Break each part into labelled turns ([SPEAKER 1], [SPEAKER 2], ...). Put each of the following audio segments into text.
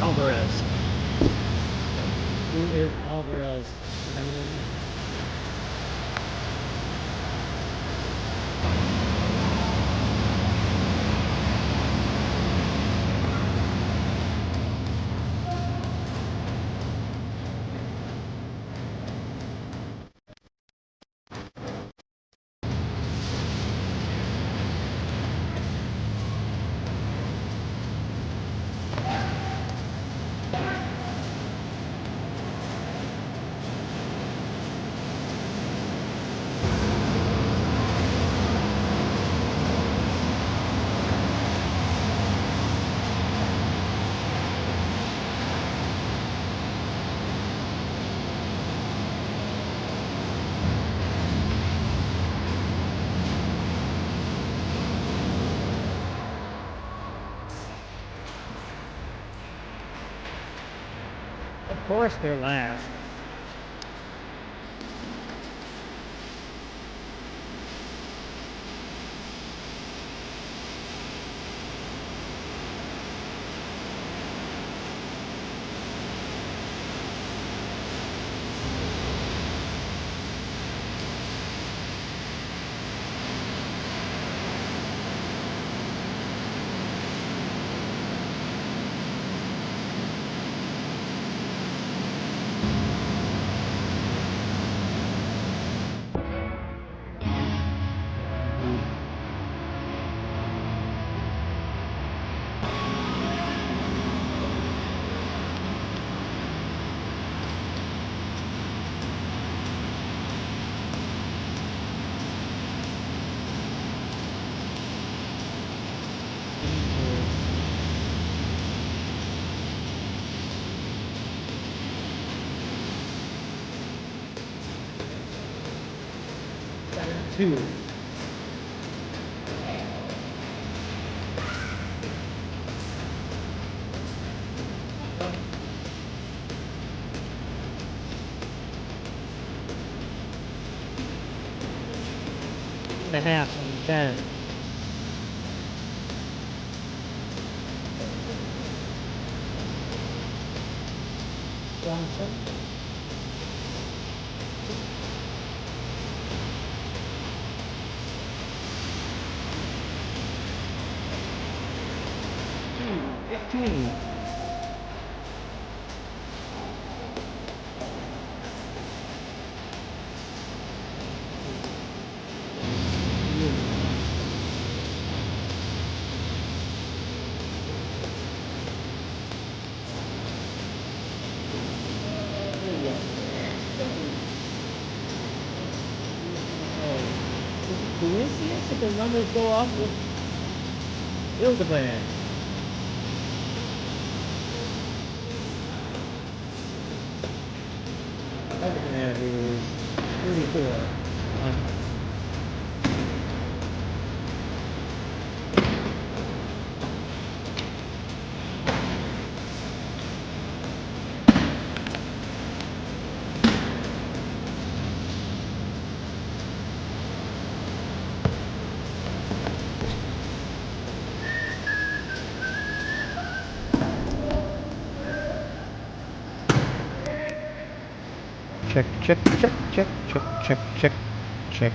[SPEAKER 1] Alvarez. Who is Alvarez? Of course they're last. Two. And a half on 10. Johnson. Two. 15. Is it coincidence that the numbers go off with Hildebrand? Hildebrand is 34.
[SPEAKER 2] Check, check, check, check, check, check, check, check.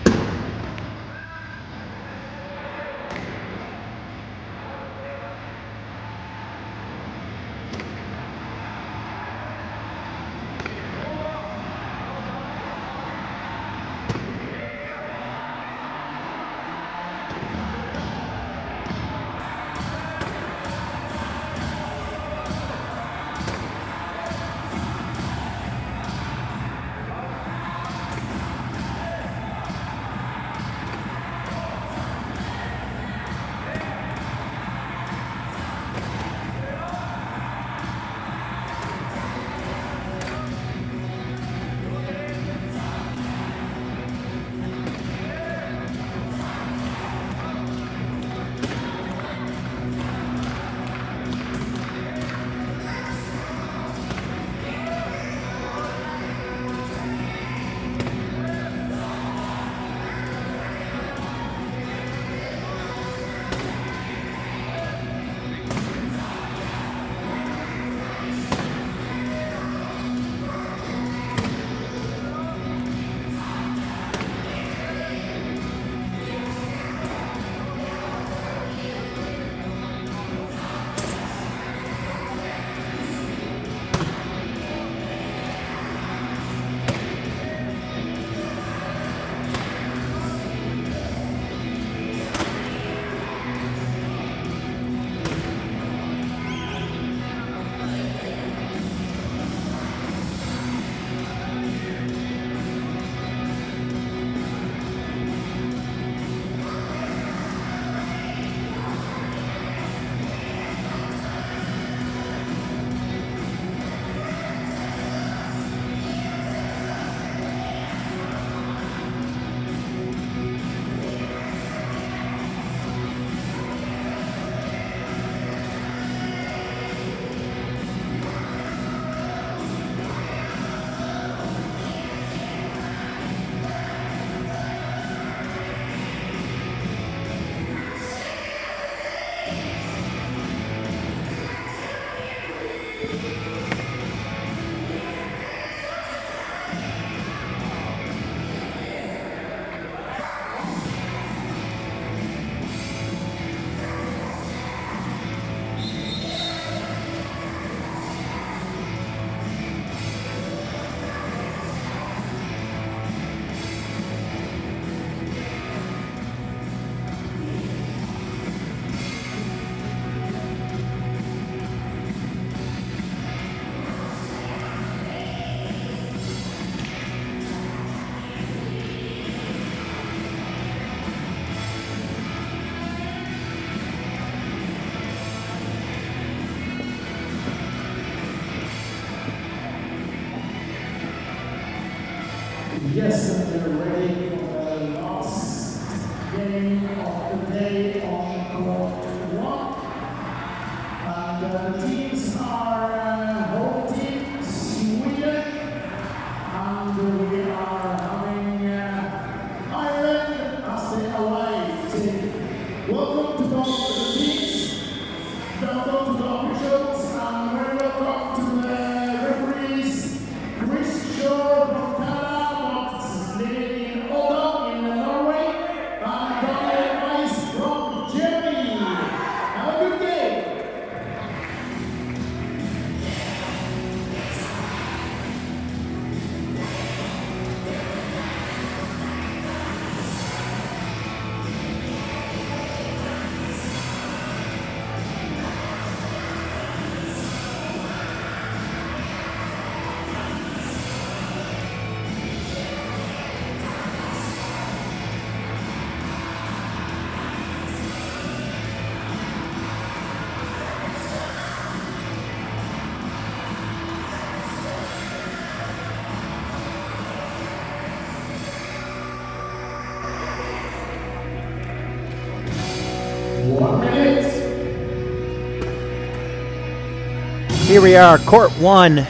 [SPEAKER 2] Here we are, Court 1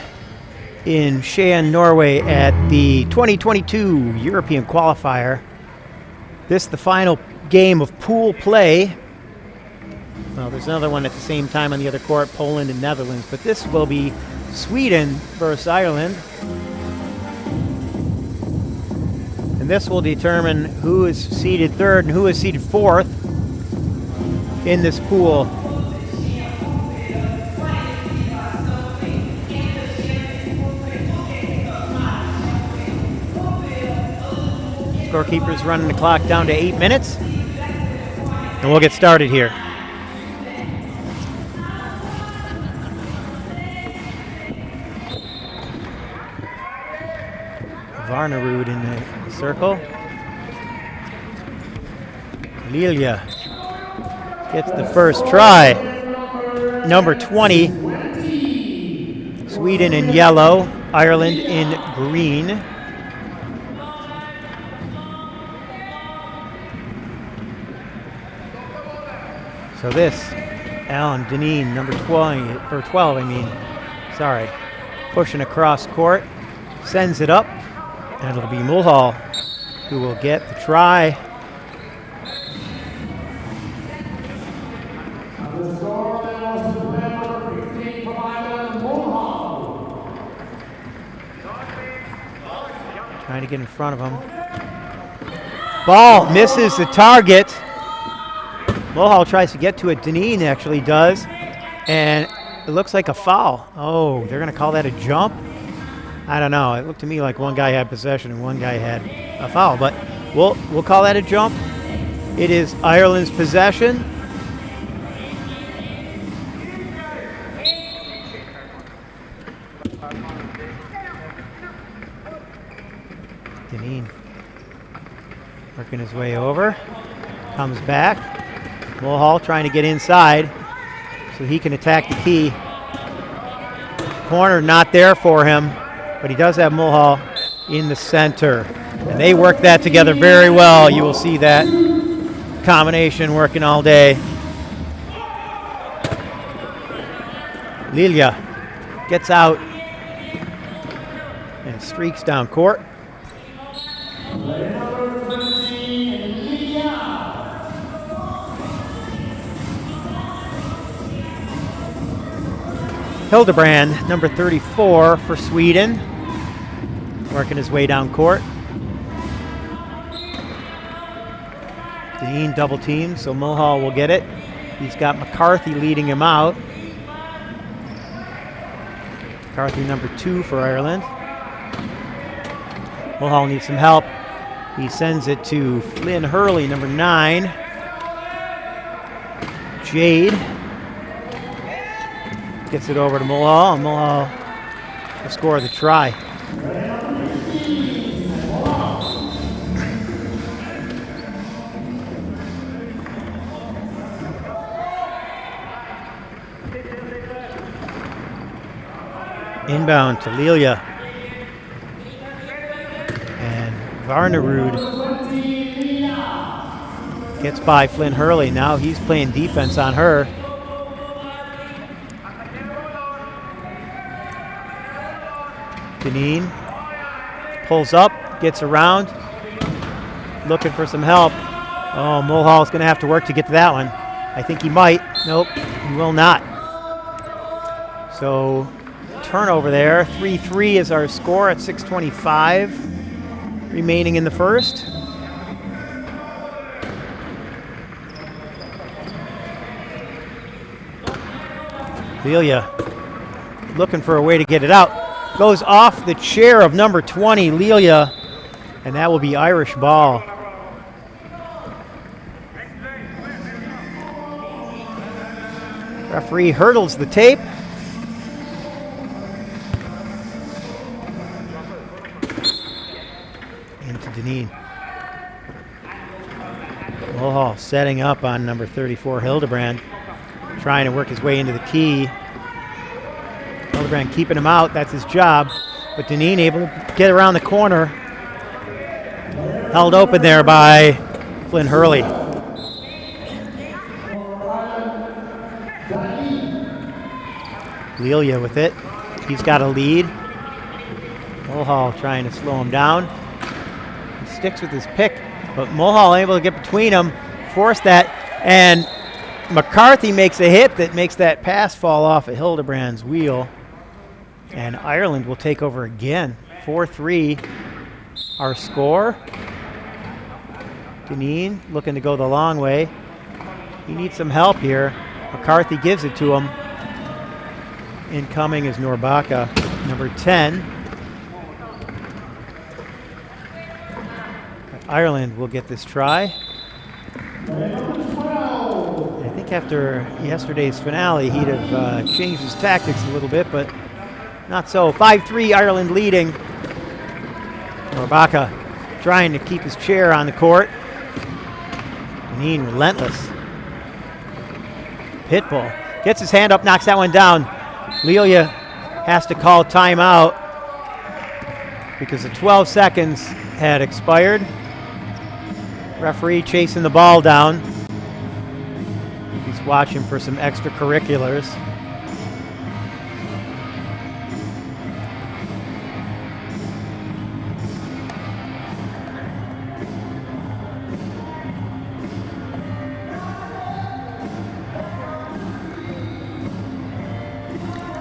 [SPEAKER 2] in Skien, Norway at the 2022 European Qualifier. This is the final game of pool play. Well, there's another one at the same time on the other court, Poland and Netherlands, but this will be Sweden versus Ireland. And this will determine who is seeded third and who is seeded fourth in this pool. Scorekeeper's running the clock down to 8 minutes. And we'll get started here. Varnerud in the circle. Lilia gets the first try. Number 20. Sweden in yellow, Ireland in green. So this, Alan Deneen, number 12, pushing across court, sends it up, and it'll be Mulhall who will get the try. Trying to get in front of him. Ball misses the target. Mulhall tries to get to it. Deneen actually does. And it looks like a foul. Oh, they're going to call that a jump? I don't know. It looked to me like one guy had possession and one guy had a foul. But we'll call that a jump. It is Ireland's possession. Deneen working his way over. Comes back. Mulhall trying to get inside so he can attack the key. Corner not there for him, but he does have Mulhall in the center. And they work that together very well. You will see that combination working all day. Lilia gets out and streaks down court. Hildebrand, number 34 for Sweden, working his way down court. Dean double team, so Mulhall will get it. He's got McCarthy leading him out. McCarthy, number 2 for Ireland. Mulhall needs some help. He sends it to Flynn Hurley, number 9. Jade gets it over to Mulhall, and Mulhall will score the try. Inbound to Lilia. And Varnerud Gets by Flynn Hurley. Now he's playing defense on her. Deneen pulls up, gets around, looking for some help. Oh, Mulhall's going to have to work to get to that one. I think he might. Nope, he will not. So turnover there. 3-3 is our score at 6:25 remaining in the first. Lelia looking for a way to get it out. Goes off the chair of number 20, Lelia, and that will be Irish ball. Referee hurdles the tape. Into Deneen. Mulhall setting up on number 34, Hildebrand. Trying to work his way into the key. Hildebrand keeping him out, that's his job. But Deneen able to get around the corner. Held open there by Flynn Hurley. Lelia with it. He's got a lead. Mulhall trying to slow him down. He sticks with his pick, but Mulhall able to get between them, force that, and McCarthy makes a hit that makes that pass fall off of Hildebrand's wheel. And Ireland will take over again. 4-3 our score. Deneen looking to go the long way. He needs some help here. McCarthy gives it to him. Incoming is Norbaka, number 10. Ireland will get this try. I think after yesterday's finale, he'd have changed his tactics a little bit, but not so. 5-3, Ireland leading. Norbaka trying to keep his chair on the court. Deneen relentless. Pitbull gets his hand up, knocks that one down. Lelia has to call timeout because the 12 seconds had expired. Referee chasing the ball down. He's watching for some extracurriculars.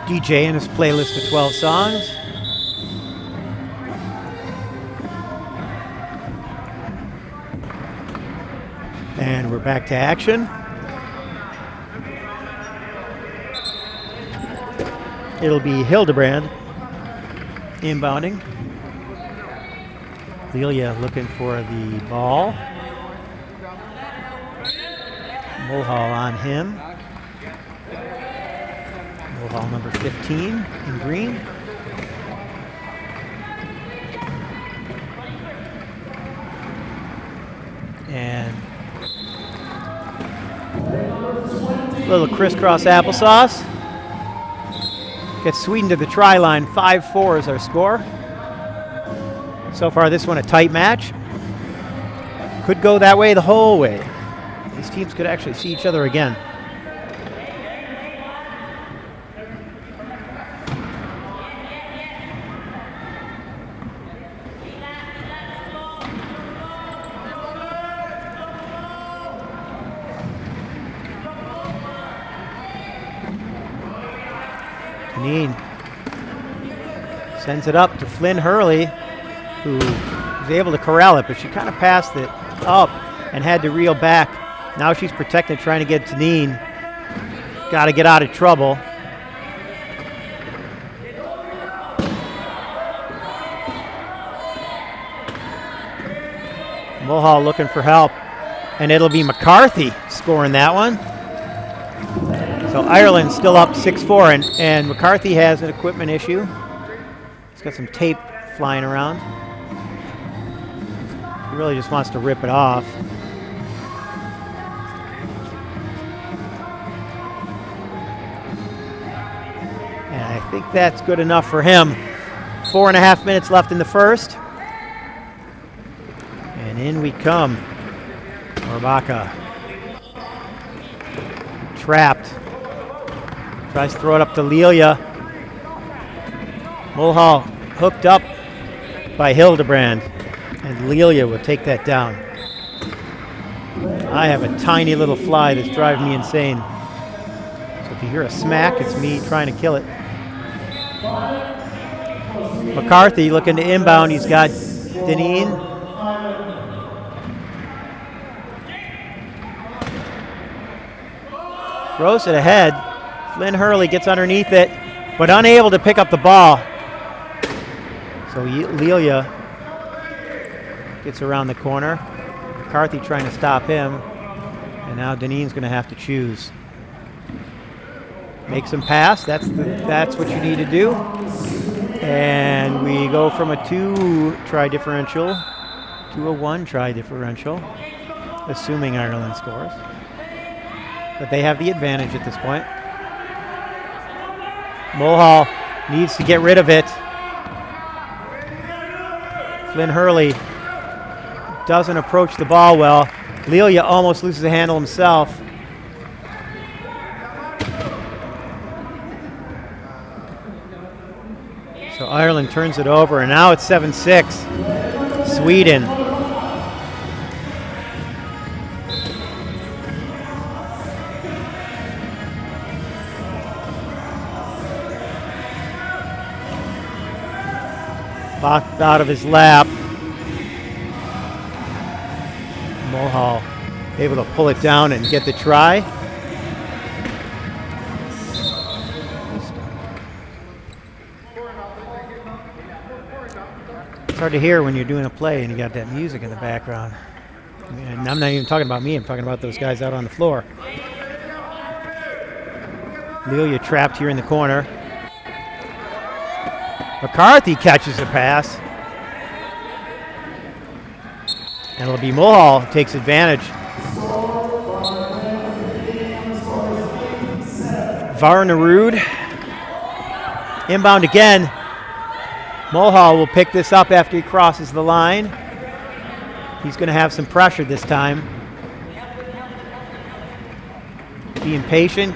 [SPEAKER 2] DJ and his playlist of 12 songs. And we're back to action. It'll be Hildebrand inbounding. Lelia looking for the ball. Mulhall on him. Mulhall number 15 in green. And a little crisscross applesauce. Gets Sweden to the try line. 5-4 is our score. So far this one a tight match. Could go that way the whole way. These teams could actually see each other again. Deneen sends it up to Flynn Hurley, who was able to corral it, but she kind of passed it up and had to reel back. Now she's protected, trying to get Deneen. Got to get out of trouble. Mulhall looking for help, and it'll be McCarthy scoring that one. So Ireland still up 6-4, and McCarthy has an equipment issue. He's got some tape flying around. He really just wants to rip it off. And I think that's good enough for him. 4.5 minutes left in the first. And in we come. Norbaka. Trapped. Tries to throw it up to Lilia. Mulhall hooked up by Hildebrand. And Lilia will take that down. I have a tiny little fly that's driving me insane. So if you hear a smack, it's me trying to kill it. McCarthy looking to inbound. He's got Deneen. Throws it ahead. Flynn Hurley gets underneath it, but unable to pick up the ball. So Lilia gets around the corner. McCarthy trying to stop him. And now Deneen's going to have to choose. Make some pass. That's what you need to do. And we go from a 2 try differential to a 1 try differential, assuming Ireland scores. But they have the advantage at this point. Mulhall needs to get rid of it. Flynn Hurley doesn't approach the ball well. Lilia almost loses the handle himself. So Ireland turns it over, and now it's 7-6. Sweden. Locked out of his lap. Mulhall able to pull it down and get the try. It's hard to hear when you're doing a play and you got that music in the background. And I'm not even talking about me, I'm talking about those guys out on the floor. Lilia trapped here in the corner. McCarthy catches the pass. And it'll be Mulhall who takes advantage. Varnerud. Inbound again. Mulhall will pick this up after he crosses the line. He's going to have some pressure this time. Being patient.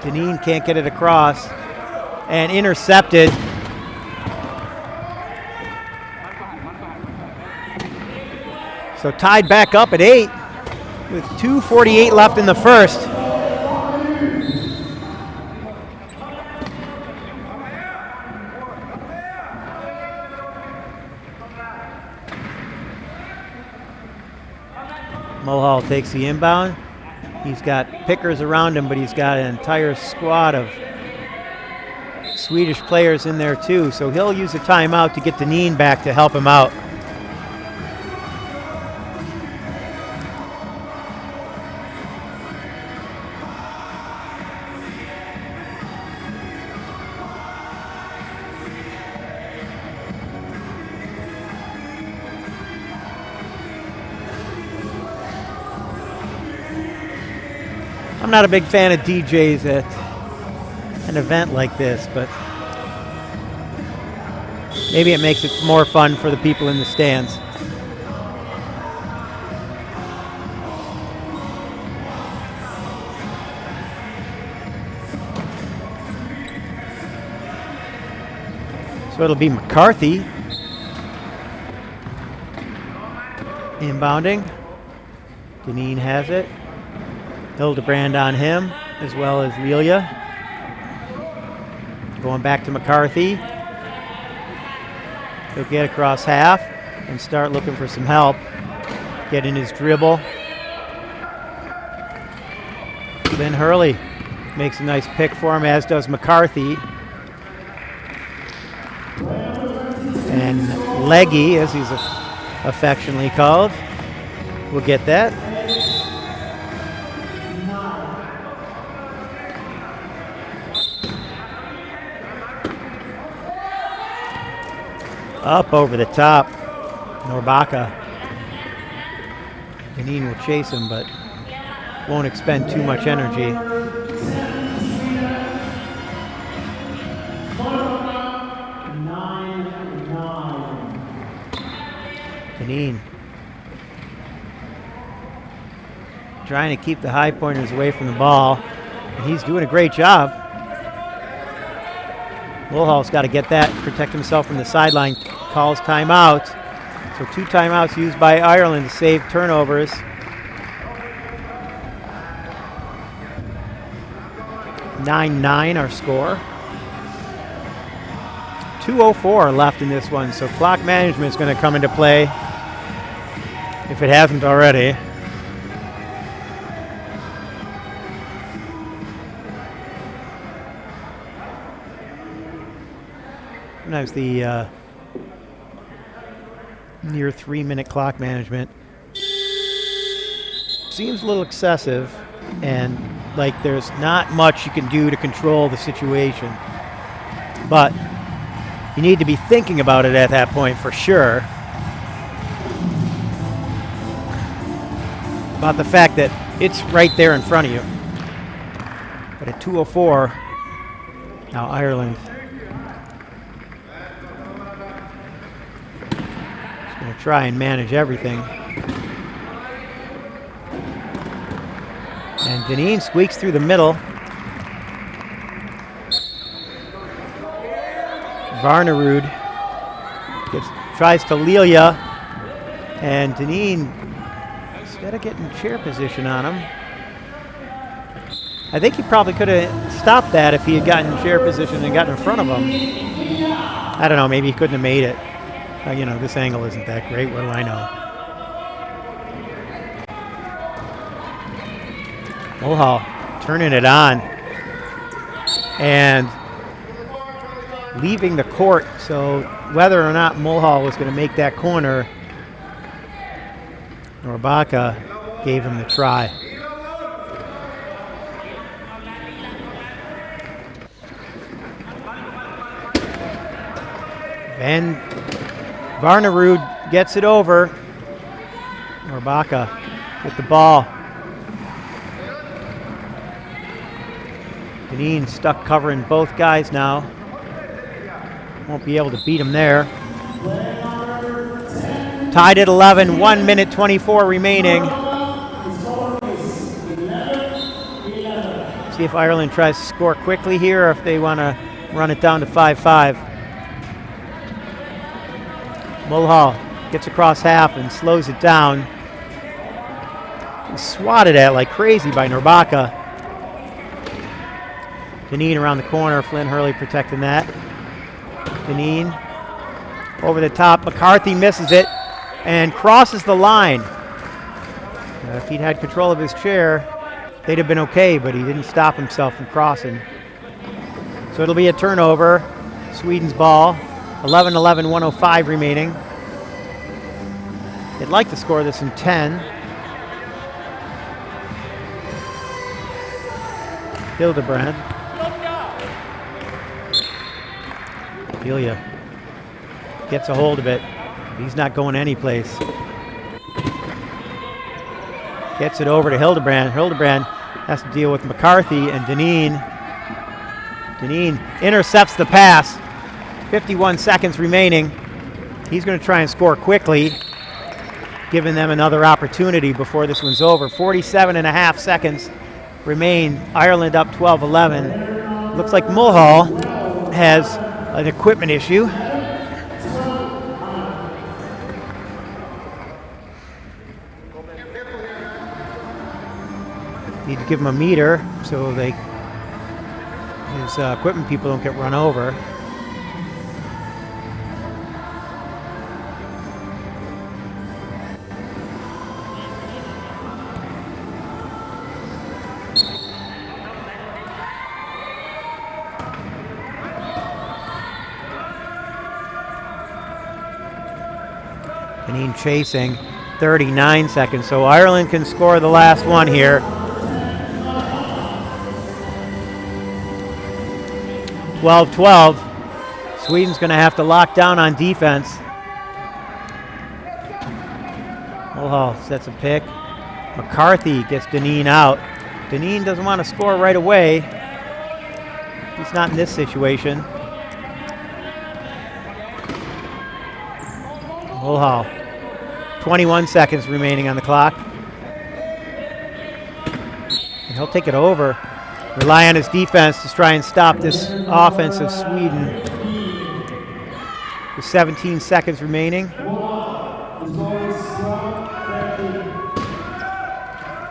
[SPEAKER 2] Deneen can't get it across. And intercepted. So tied back up at 8 with 2:48 left in the first. Mulhall takes the inbound. He's got pickers around him, but he's got an entire squad of Swedish players in there too. So he'll use a timeout to get Deneen back to help him out. I'm not a big fan of DJs at an event like this, but maybe it makes it more fun for the people in the stands. So it'll be McCarthy inbounding. Deneen has it. Hildebrand on him, as well as Lilia. Going back to McCarthy. He'll get across half and start looking for some help. Get in his dribble. Then Hurley makes a nice pick for him, as does McCarthy. And Leggy, as he's affectionately called, will get that. Up over the top, Norbaka. Deneen will chase him, but won't expend too much energy. Deneen trying to keep the high pointers away from the ball. And he's doing a great job. Mulhall's got to get that, protect himself from the sideline. Calls timeout. So 2 timeouts used by Ireland to save turnovers. (9-9) our score. 2:04 left in this one, so clock management is going to come into play if it hasn't already. Sometimes the near 3-minute clock management seems a little excessive, and like there's not much you can do to control the situation. But you need to be thinking about it at that point for sure. About the fact that it's right there in front of you. But at 2:04, now Ireland is going to try and manage everything. And Deneen squeaks through the middle. Varnerud tries to Lilia, and Deneen, instead of getting chair position on him, I think he probably could have stopped that if he had gotten chair position and gotten in front of him. I don't know, maybe he couldn't have made it. This angle isn't that great, what do I know? Mulhall turning it on and leaving the court, so whether or not Mulhall was going to make that corner, Norbaka gave him the try. And Varnerud gets it over. Norbaka with the ball. Deneen stuck covering both guys now. Won't be able to beat him there. Tied at 11, 1 minute 24 remaining. See if Ireland tries to score quickly here or if they want to run it down to 5-5. Mulhall gets across half and slows it down. He's swatted at like crazy by Norbaka. Deneen around the corner, Flynn Hurley protecting that. Deneen over the top, McCarthy misses it and crosses the line. If he'd had control of his chair, they'd have been okay, but he didn't stop himself from crossing. So it'll be a turnover, Sweden's ball, 11-11, 1:05 remaining. They'd like to score this in 10. Hildebrand. Delia gets a hold of it. He's not going anyplace. Gets it over to Hildebrand. Hildebrand has to deal with McCarthy and Deneen. Deneen intercepts the pass. 51 seconds remaining. He's going to try and score quickly, giving them another opportunity before this one's over. 47.5 seconds remain. Ireland up 12-11. Looks like Mulhall has an equipment issue. Need to give him a meter so his equipment people don't get run over. Deneen chasing, 39 seconds. So Ireland can score the last one here. 12-12. Sweden's going to have to lock down on defense. Mulhall sets a pick. McCarthy gets Deneen out. Deneen doesn't want to score right away. He's not in this situation. Mulhall 21 seconds remaining on the clock. And he'll take it over. Rely on his defense to try and stop this offense of Sweden. With 17 seconds remaining.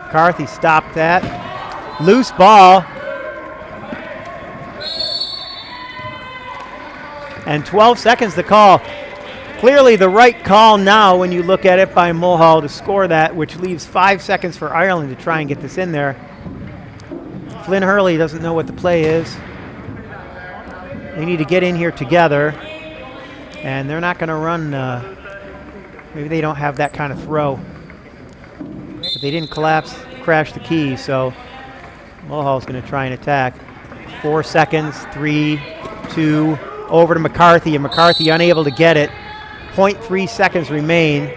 [SPEAKER 2] McCarthy stopped that. Loose ball. And 12 seconds to call. Clearly the right call now when you look at it by Mulhall to score that, which leaves 5 seconds for Ireland to try and get this in there. Flynn Hurley doesn't know what the play is. They need to get in here together. And they're not going to run, maybe they don't have that kind of throw. But they didn't crash the key, so Mulhall's going to try and attack. 4 seconds, 3, 2, over to McCarthy, and McCarthy unable to get it. 0.3 seconds remain.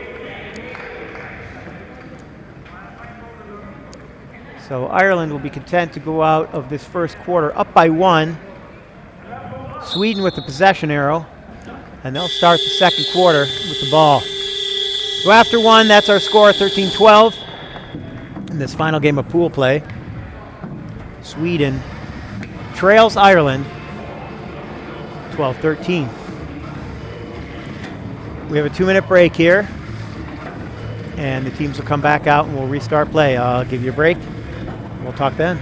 [SPEAKER 2] So Ireland will be content to go out of this first quarter up by 1. Sweden with the possession arrow, and they'll start the second quarter with the ball. So after 1, that's our score, 13-12. In this final game of pool play, Sweden trails Ireland 12-13. We have a 2-minute break here, and the teams will come back out and we'll restart play. I'll give you a break. We'll talk then.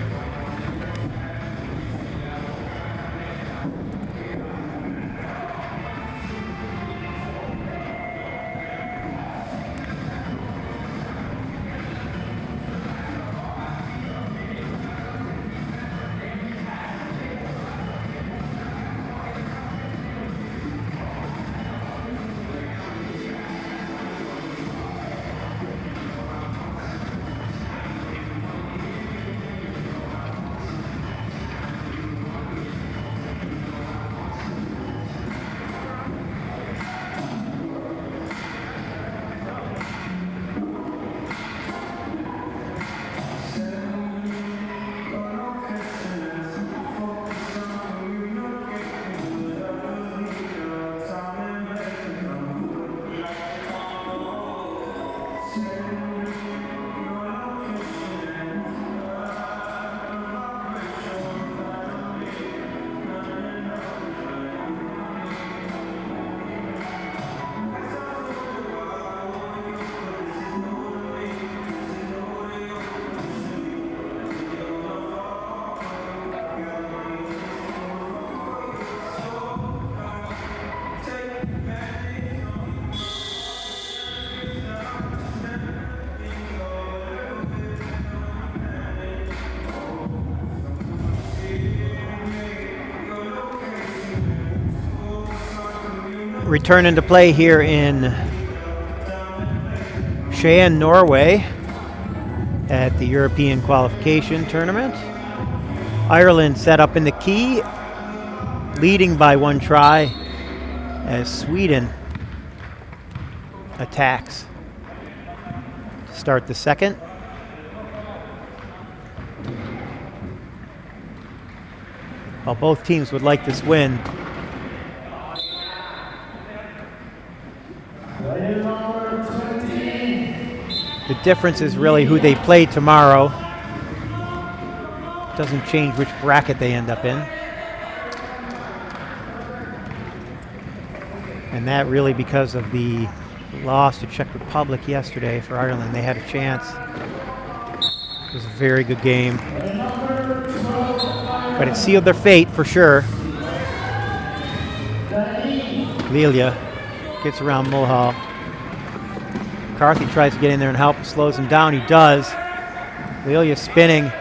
[SPEAKER 2] Returning to play here in Skien, Norway at the European qualification tournament. Ireland set up in the key, leading by 1 try as Sweden attacks to start the second. While both teams would like this win, the difference is really who they play tomorrow. Doesn't change which bracket they end up in. And that really because of the loss to Czech Republic yesterday for Ireland. They had a chance. It was a very good game. But it sealed their fate for sure. Lilia gets around Mulhall. McCarthy tries to get in there and help, slows him down. He does. Lilia spinning,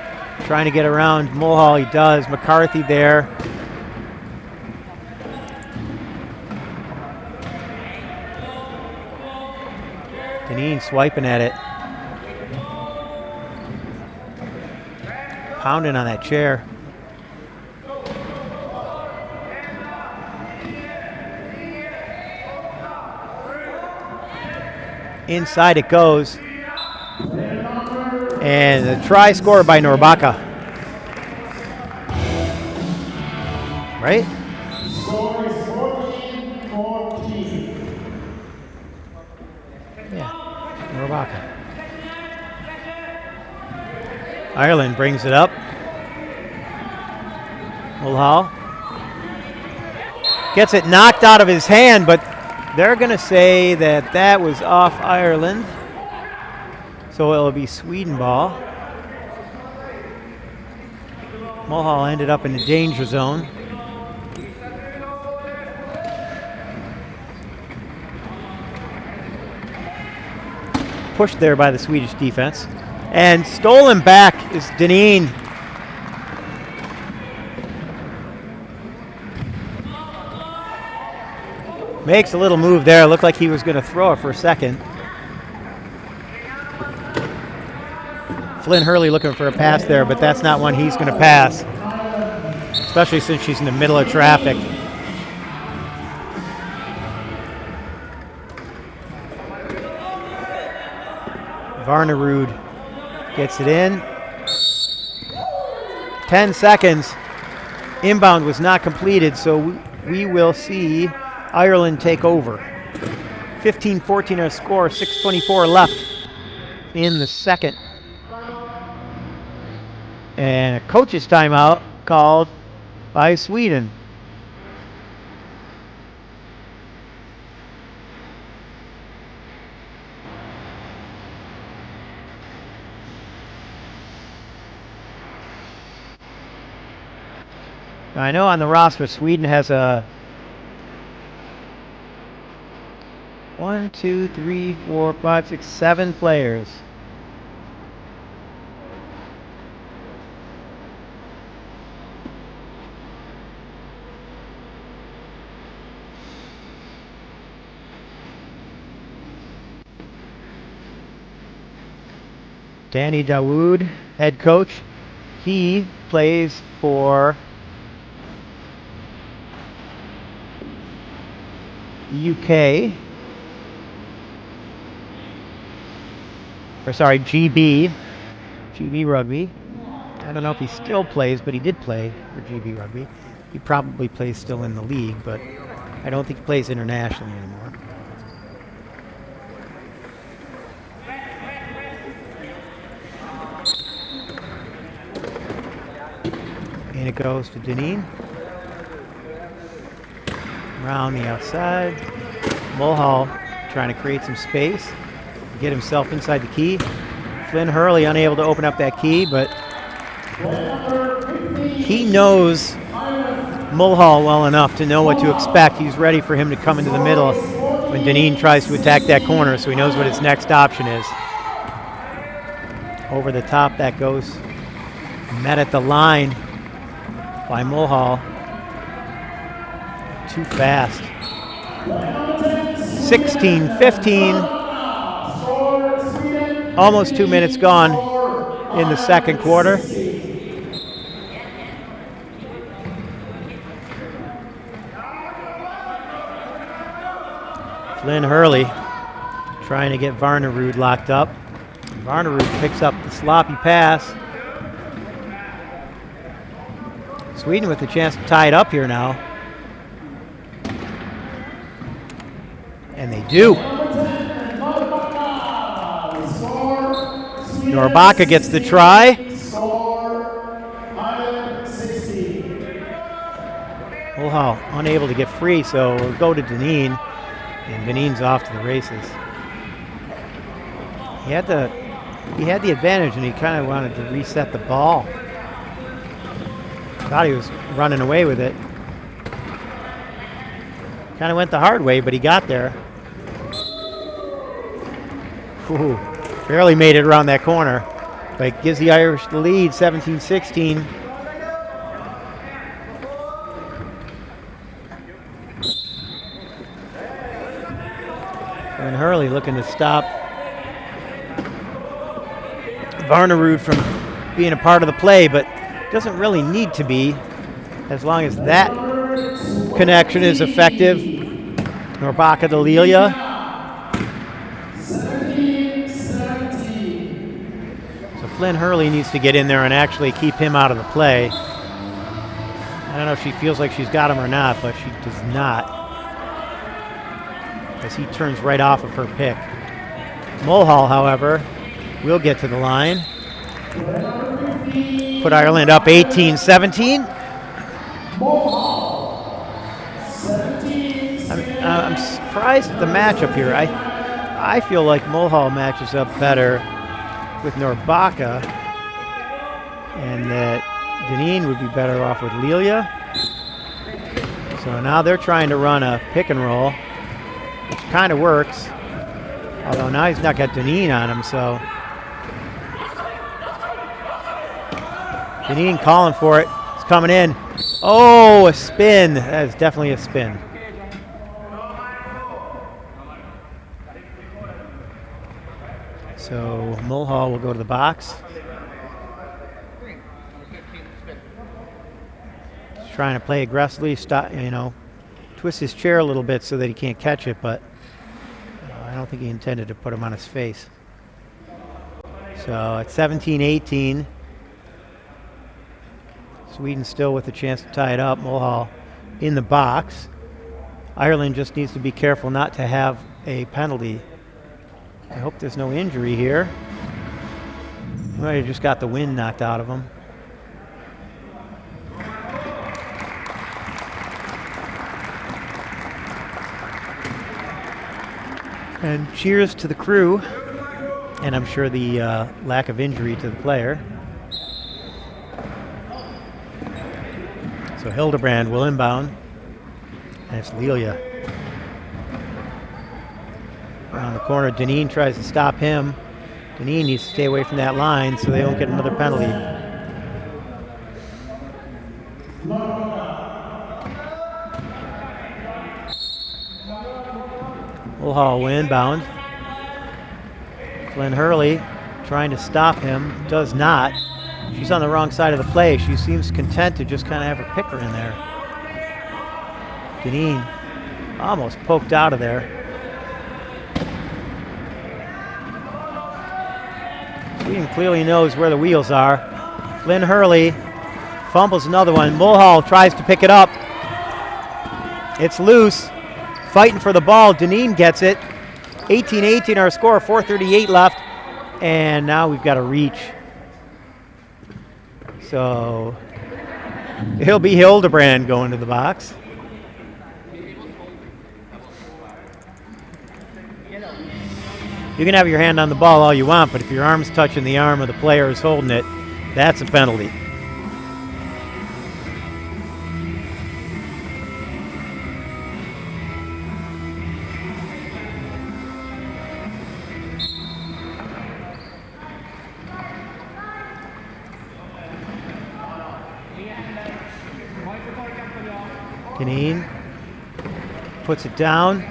[SPEAKER 2] trying to get around Mulhall. He does. McCarthy there. Deneen swiping at it. Pounding on that chair. Inside it goes. And a try score by Norbaka. Right?
[SPEAKER 3] Score is 14-14.
[SPEAKER 2] Yeah. Norbaka. Ireland brings it up. Mulhall gets it knocked out of his hand, but they're going to say that that was off Ireland. So it'll be Sweden ball. Mulhall ended up in the danger zone. Pushed there by the Swedish defense. And stolen back is Dineen. Makes a little move there. Looked like he was going to throw it for a second. Flynn Hurley looking for a pass there, but that's not one he's going to pass, especially since she's in the middle of traffic. Varnerud gets it in. 10 seconds. Inbound was not completed, so we will see Ireland take over. 15-14 our score, 6:24 left in the second. And a coach's timeout called by Sweden. I know on the roster Sweden has a 1, 2, 3, 4, 5, 6, 7 players. Danny Dawood, head coach. He plays for the UK. Or sorry, GB Rugby. I don't know if he still plays, but he did play for GB Rugby. He probably plays still in the league, but I don't think he plays internationally anymore. And it goes to Dineen. Around the outside. Mulhall trying to create some space, get himself inside the key. Flynn Hurley unable to open up that key, but he knows Mulhall well enough to know what to expect. He's ready for him to come into the middle when Dineen tries to attack that corner, so he knows what his next option is. Over the top that goes. Met at the line by Mulhall. Too fast. 16-15. Almost 2 minutes gone in the second quarter. Flynn Hurley trying to get Varnerud locked up. Varnerud picks up the sloppy pass. Sweden with a chance to tie it up here now. And they do. Norbaka gets the try. Mulhall unable to get free, so we'll go to Dineen. And Dineen's off to the races. He had the advantage, and he kind of wanted to reset the ball. Thought he was running away with it. Kind of went the hard way, but he got there. Ooh, barely made it around that corner, but it gives the Irish the lead, 17-16. And Hurley looking to stop Varnerud from being a part of the play, but doesn't really need to be as long as that connection is effective. Norbaka to Lilia. So Flynn Hurley needs to get in there and actually keep him out of the play. I don't know if she feels like she's got him or not, but she does not, as he turns right off of her pick. Mulhall, however, will get to the line. Put Ireland up 18-17. I'm surprised at the matchup here. I feel like Mulhall matches up better with Norbaka, and that Deneen would be better off with Lilia. So now they're trying to run a pick and roll, which kind of works. Although now he's not got Deneen on him, so. Deneen calling for it. It's coming in. Oh, a spin. That is definitely a spin. So Mulhall will go to the box. He's trying to play aggressively, stop, twist his chair a little bit so that he can't catch it, but I don't think he intended to put him on his face. So at 17-18, Sweden still with a chance to tie it up. Mulhall in the box. Ireland just needs to be careful not to have a penalty. I hope there's no injury here. He might have just got the wind knocked out of him. And cheers to the crew, and I'm sure the lack of injury to the player. So Hildebrand will inbound, and it's Lilia. Around the corner, Deneen tries to stop him. Deneen needs to stay away from that line so they don't get another penalty. Mulhall will inbound. Flynn Hurley trying to stop him, does not. She's on the wrong side of the play. She seems content to just kind of have her picker in there. Deneen almost poked out of there. Sweden clearly knows where the wheels are. Flynn Hurley fumbles another one. Mulhall tries to pick it up. It's loose. Fighting for the ball. Deneen gets it. 18-18 our score, 4:38 left. And now we've got a reach. So it'll be Hildebrand going to the box. You can have your hand on the ball all you want, but if your arm's touching the arm of the player who's holding it, that's a penalty. Deneen puts it down.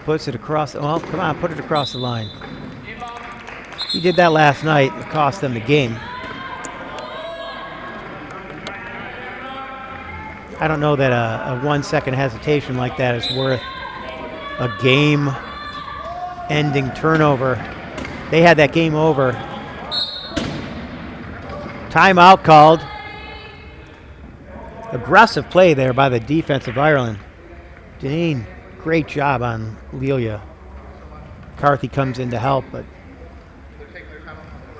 [SPEAKER 2] Puts it across, well, come on, put it across the line. He did that last night. It cost them the game. I don't know that a 1 second hesitation like that is worth a game-ending turnover. They had that game over. Timeout called. Aggressive play there by the defense of Ireland. Deneen. Great job on Lilia. McCarthy comes in to help, but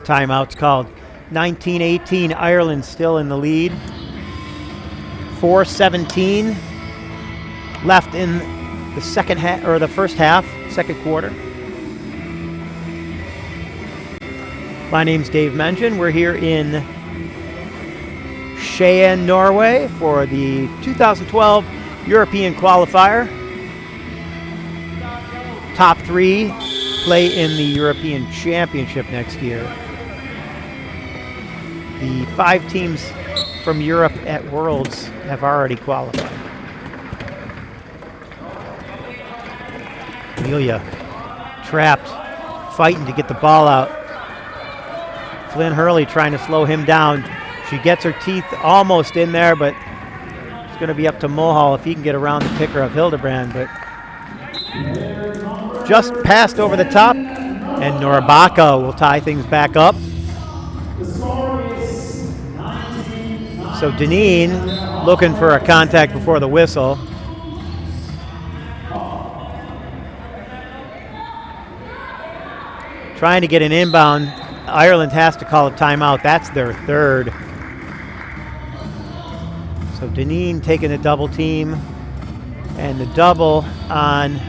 [SPEAKER 2] timeout's called. 19-18, Ireland still in the lead. 4:17 left in the second half, or the first half, second quarter. My name's Dave Mengen. We're here in Skien, Norway for the 2012 European qualifier. Top three play in the European Championship next year. The 5 teams from Europe at Worlds have already qualified. Lilia trapped, fighting to get the ball out. Flynn Hurley trying to slow him down. She gets her teeth almost in there, but it's going to be up to Mulhall if he can get around the picker of Hildebrand, but just passed over the top, and Norbaka will tie things back up. So Deneen looking for a contact before the whistle. trying to get an inbound. Ireland has to call a timeout. That's their third. So Dineen taking a double team, and the double on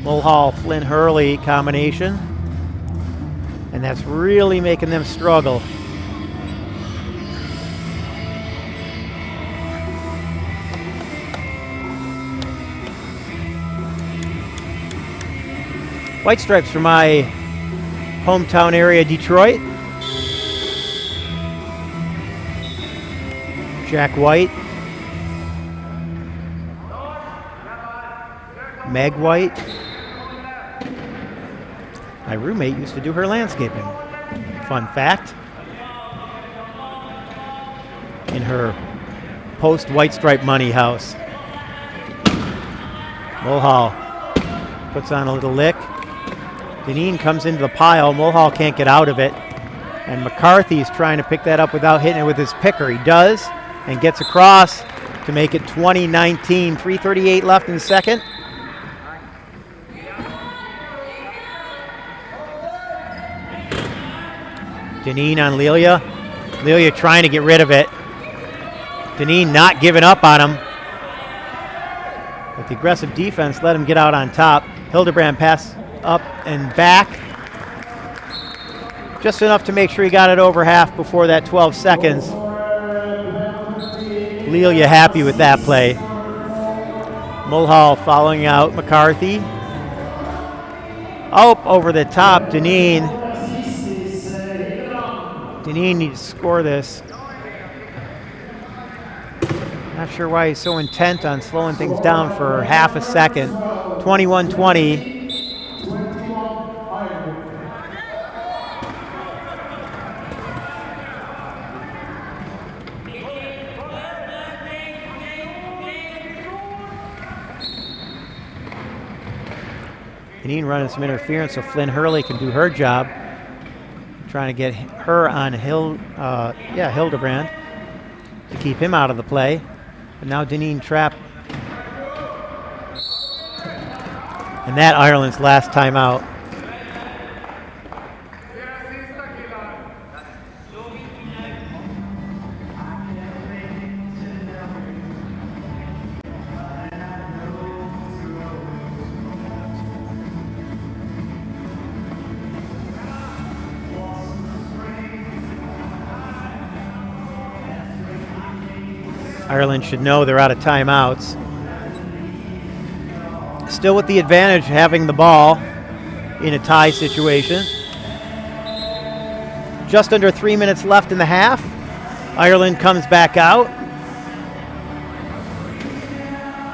[SPEAKER 2] Mulhall Flynn Hurley combination, and that's really making them struggle. White stripes for my hometown area, Detroit. Jack White. Meg White. My roommate used to do her landscaping. Fun fact. In her post-white stripe money house. Mulhall puts on a little lick. Dineen comes into the pile. Mulhall can't get out of it. And McCarthy's trying to pick that up without hitting it with his picker. He does, and gets across to make it 20-19. 3:38 left in the second. Dineen on Lelia. Lelia trying to get rid of it. Dineen not giving up on him. But the aggressive defense let him get out on top. Hildebrand pass up and back. Just enough to make sure he got it over half before that 12 seconds. Lelia happy with that play. Mulhall following out McCarthy. Oh, over the top, Dineen. Dineen needs to score this. Not sure why he's so intent on slowing things down for half a second. 21-20. Dineen running some interference so Flynn Hurley can do her job. Trying to get her on Hildebrand to keep him out of the play. But now Dineen trapped. And that Ireland's last timeout. Ireland should know they're out of timeouts. Still with the advantage having the ball in a tie situation. Just under 3 minutes left in the half. Ireland comes back out.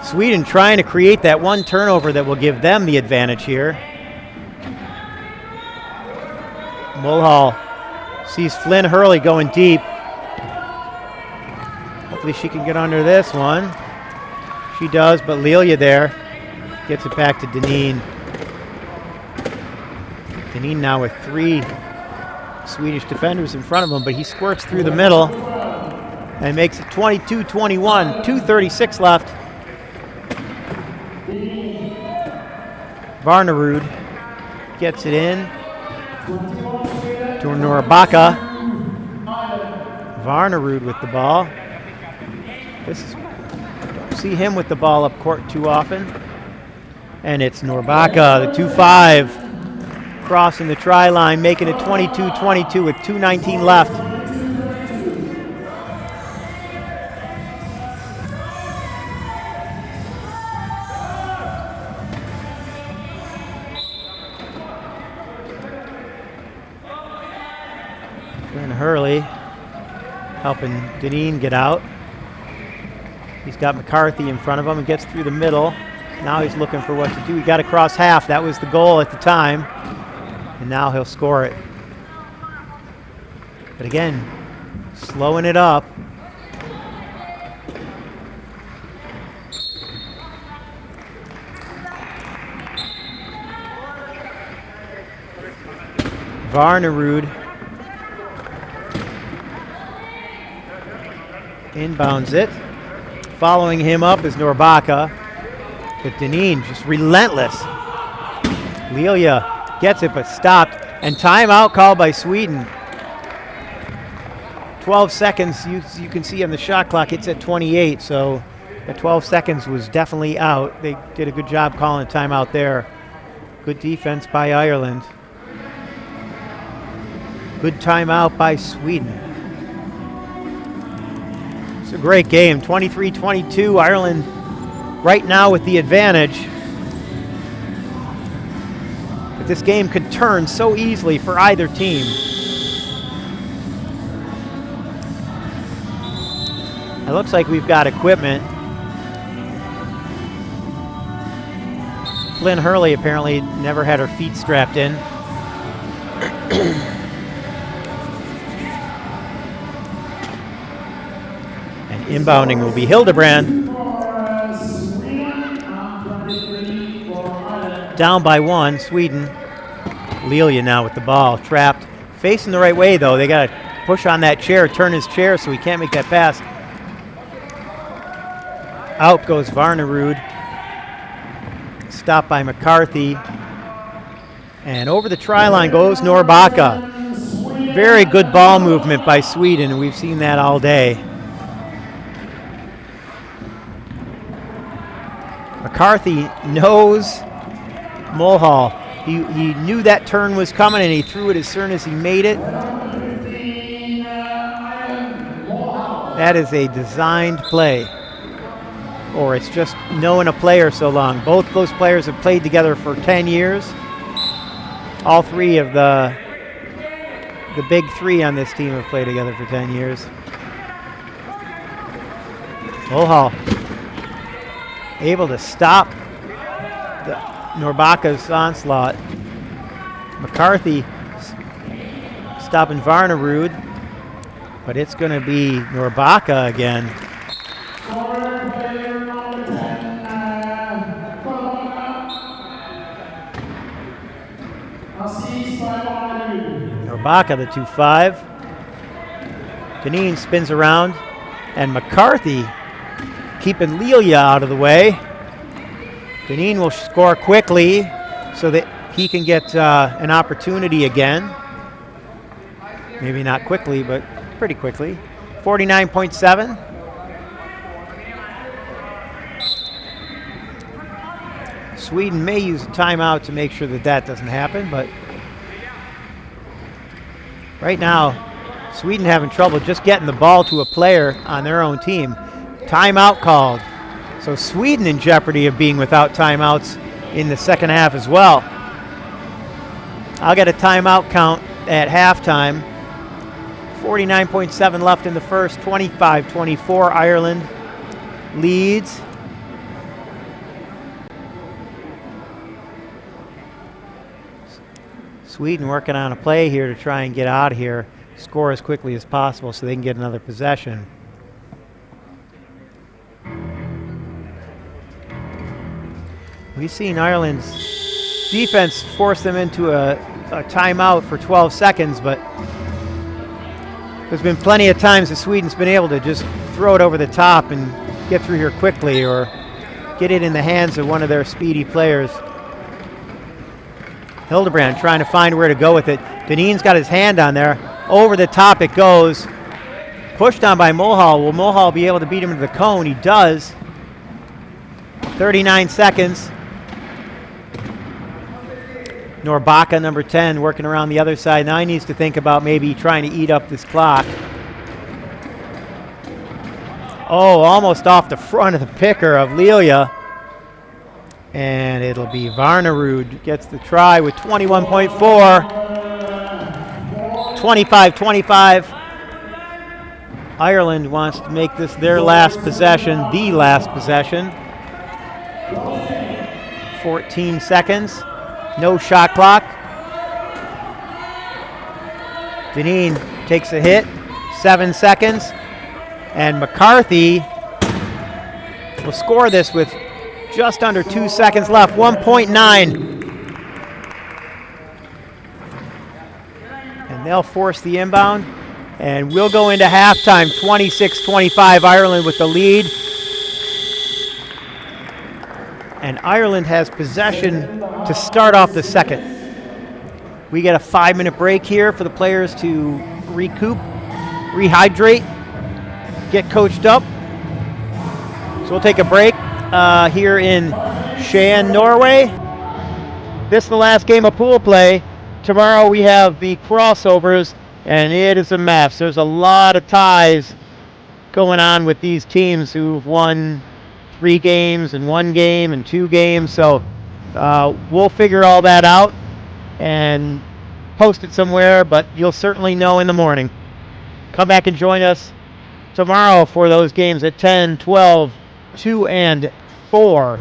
[SPEAKER 2] Sweden trying to create that one turnover that will give them the advantage here. Mulhall sees Flynn Hurley going deep. Hopefully she can get under this one. She does, but Lelia there gets it back to Dineen. Dineen now with 3 Swedish defenders in front of him, but he squirts through the middle and makes it 22-21, 2:36 left. Varnerud gets it in to Norabaka. Varnerud with the ball. Don't see him with the ball up court too often. And it's Norabaka, the 2-5, crossing the try line, making it 22-22 with 2:19 left. Flynn Hurley helping Dineen get out. He's got McCarthy in front of him and gets through the middle. Now he's looking for what to do. He got across half. That was the goal at the time. And now he'll score it. But again, slowing it up. Varnerud inbounds it. Following him up is Norabaka. But Dineen just relentless. Lelia gets it but stopped. And timeout called by Sweden. 12 seconds, you can see on the shot clock, it's at 28, so the 12 seconds was definitely out. They did a good job calling a timeout there. Good defense by Ireland. Good timeout by Sweden. It's a great game, 23-22. Ireland right now with the advantage. But this game could turn so easily for either team. It looks like we've got equipment. Flynn Hurley apparently never had her feet strapped in. And inbounding will be Hildebrand. Down by 1, Sweden. Lelia now with the ball, trapped. Facing the right way though, they got to push on that chair, turn his chair so he can't make that pass. Out goes Varnerud. Stopped by McCarthy. And over the try line goes Norbaka. Very good ball movement by Sweden, and we've seen that all day. McCarthy knows Mulhall. He knew that turn was coming, and he threw it as soon as he made it. That is a designed play. Or it's just knowing a player so long. Both those players have played together for 10 years. All three of the big three on this team have played together for 10 years. Mulhall able to stop Norbaka's onslaught. McCarthy stopping Varnerud, but it's going to be Norbaka again. Norbaka, the 2-5. Deneen spins around, and McCarthy keeping Lelia out of the way. Deneen will score quickly so that he can get an opportunity again. Maybe not quickly, but pretty quickly. 49.7. Sweden may use a timeout to make sure that that doesn't happen, but right now, Sweden having trouble just getting the ball to a player on their own team. Timeout called. So Sweden in jeopardy of being without timeouts in the second half as well. I'll get a timeout count at halftime. 49.7 left in the first, 25-24. Ireland leads. Sweden working on a play here to try and get out of here, score as quickly as possible so they can get another possession. We've seen Ireland's defense force them into a timeout for 12 seconds, but there's been plenty of times that Sweden's been able to just throw it over the top and get through here quickly or get it in the hands of one of their speedy players. Hildebrand trying to find where to go with it. Deneen's got his hand on there. Over the top it goes. Pushed on by Mulhall. Will Mulhall be able to beat him to the cone? He does. 39 seconds. Norbaka, number 10, working around the other side. Now he needs to think about maybe trying to eat up this clock. Oh, almost off the front of the picker of Lelia. And it'll be Varnerud gets the try with 21.4. 25-25. Ireland wants to make this their last possession, the last possession. 14 seconds. No shot clock. Deneen takes a hit. 7 seconds. And McCarthy will score this with just under 2 seconds left. 1.9. And they'll force the inbound. And we'll go into halftime. 26-25. Ireland with the lead. And Ireland has possession to start off the second. We get a 5-minute break here for the players to recoup, rehydrate, get coached up. So we'll take a break here in Skien, Norway. This is the last game of pool play. Tomorrow we have the crossovers, and it is a mess. There's a lot of ties going on with these teams who've won 3 games and 1 game and 2 games. So we'll figure all that out and post it somewhere, but you'll certainly know in the morning. Come back and join us tomorrow for those games at 10, 12, 2, and 4. All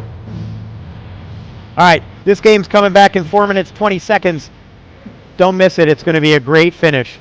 [SPEAKER 2] right, this game's coming back in 4 minutes, 20 seconds. Don't miss it. It's going to be a great finish.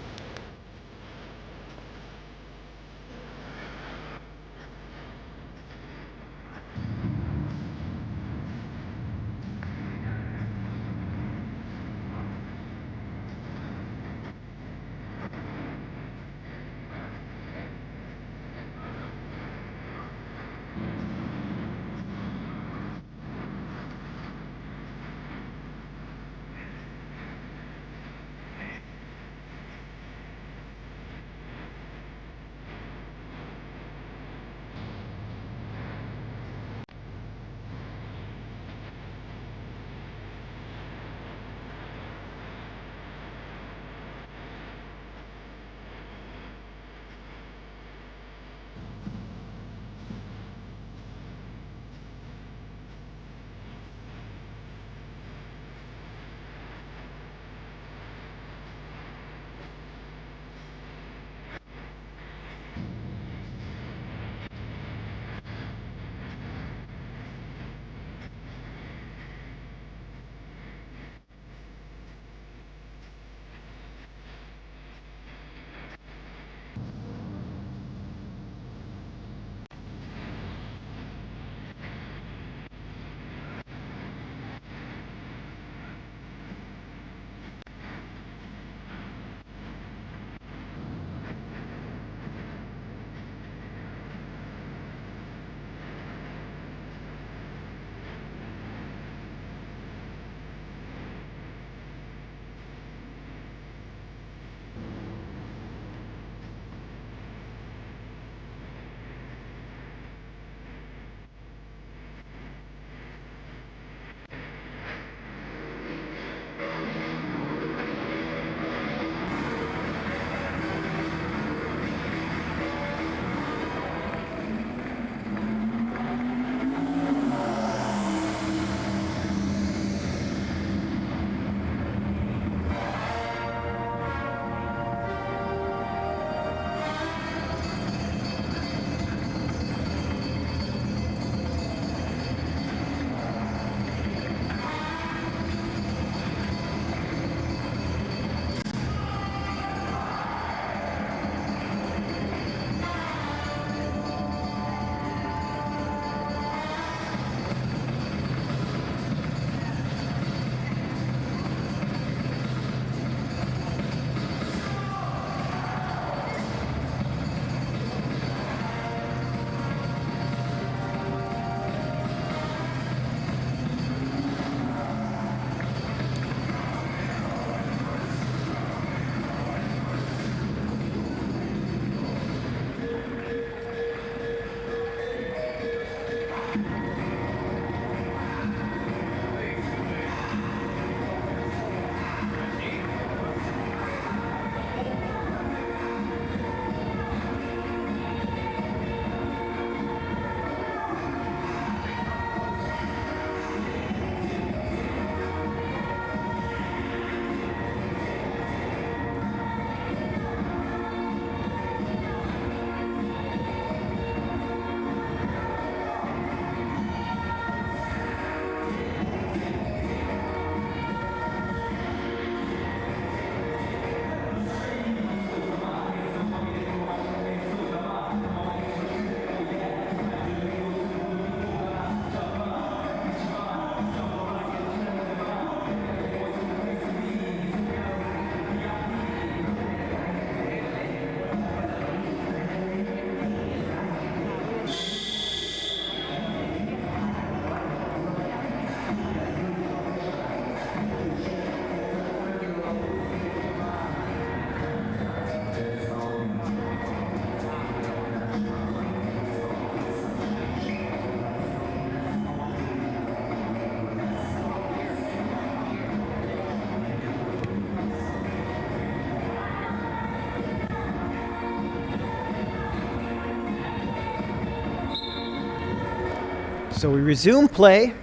[SPEAKER 2] So we resume play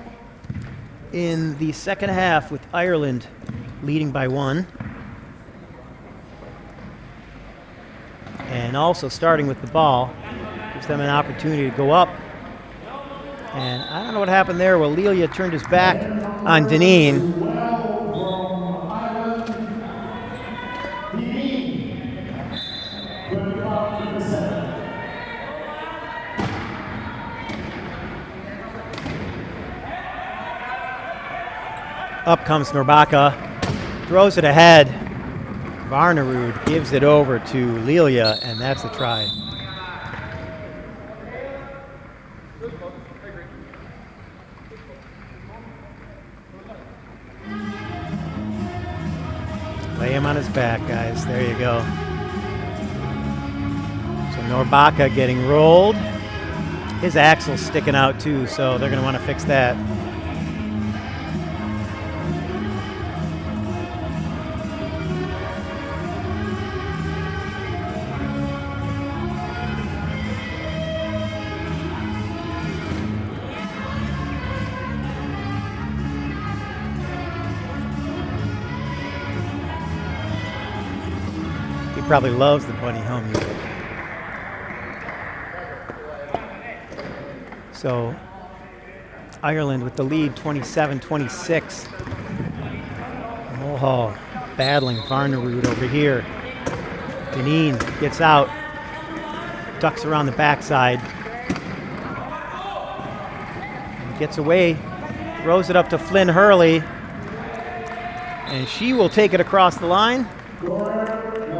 [SPEAKER 2] in the second half with Ireland leading by 1. And also starting with the ball gives them an opportunity to go up. And I don't know what happened there. Well, Lelia turned his back on Deneen. Up comes Norbaka, throws it ahead. Varnerud gives it over to Lelia, and that's the try. Lay him on his back, guys. There you go. So Norbaka getting rolled. His axle's sticking out too, so they're going to want to fix that. Probably loves the Bunny Hill music. So Ireland with the lead 27-26. Mulhall battling Varnerud over here. Deneen gets out, ducks around the backside, and gets away, throws it up to Flynn Hurley, and she will take it across the line.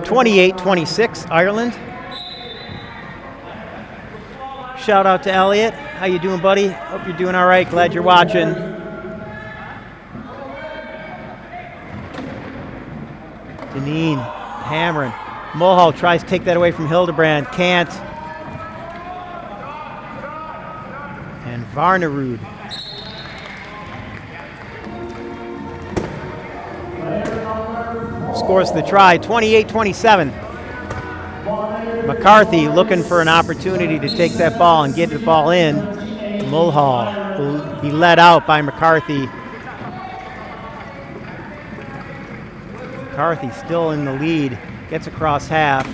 [SPEAKER 2] 28-26, Ireland. Shout out to Elliot. How you doing, buddy? Hope you're doing all right. Glad you're watching. Deneen hammering. Mulhall tries to take that away from Hildebrand. Can't. And Varnerud. Scores the try, 28-27. McCarthy looking for an opportunity to take that ball and get the ball in. Mulhall will be led out by McCarthy. McCarthy still in the lead, gets across half,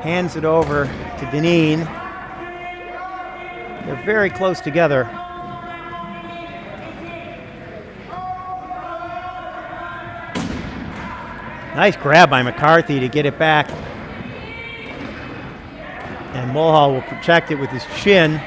[SPEAKER 2] hands it over to Deneen. They're very close together. Nice grab by McCarthy to get it back. And Mulhall will protect it with his shin.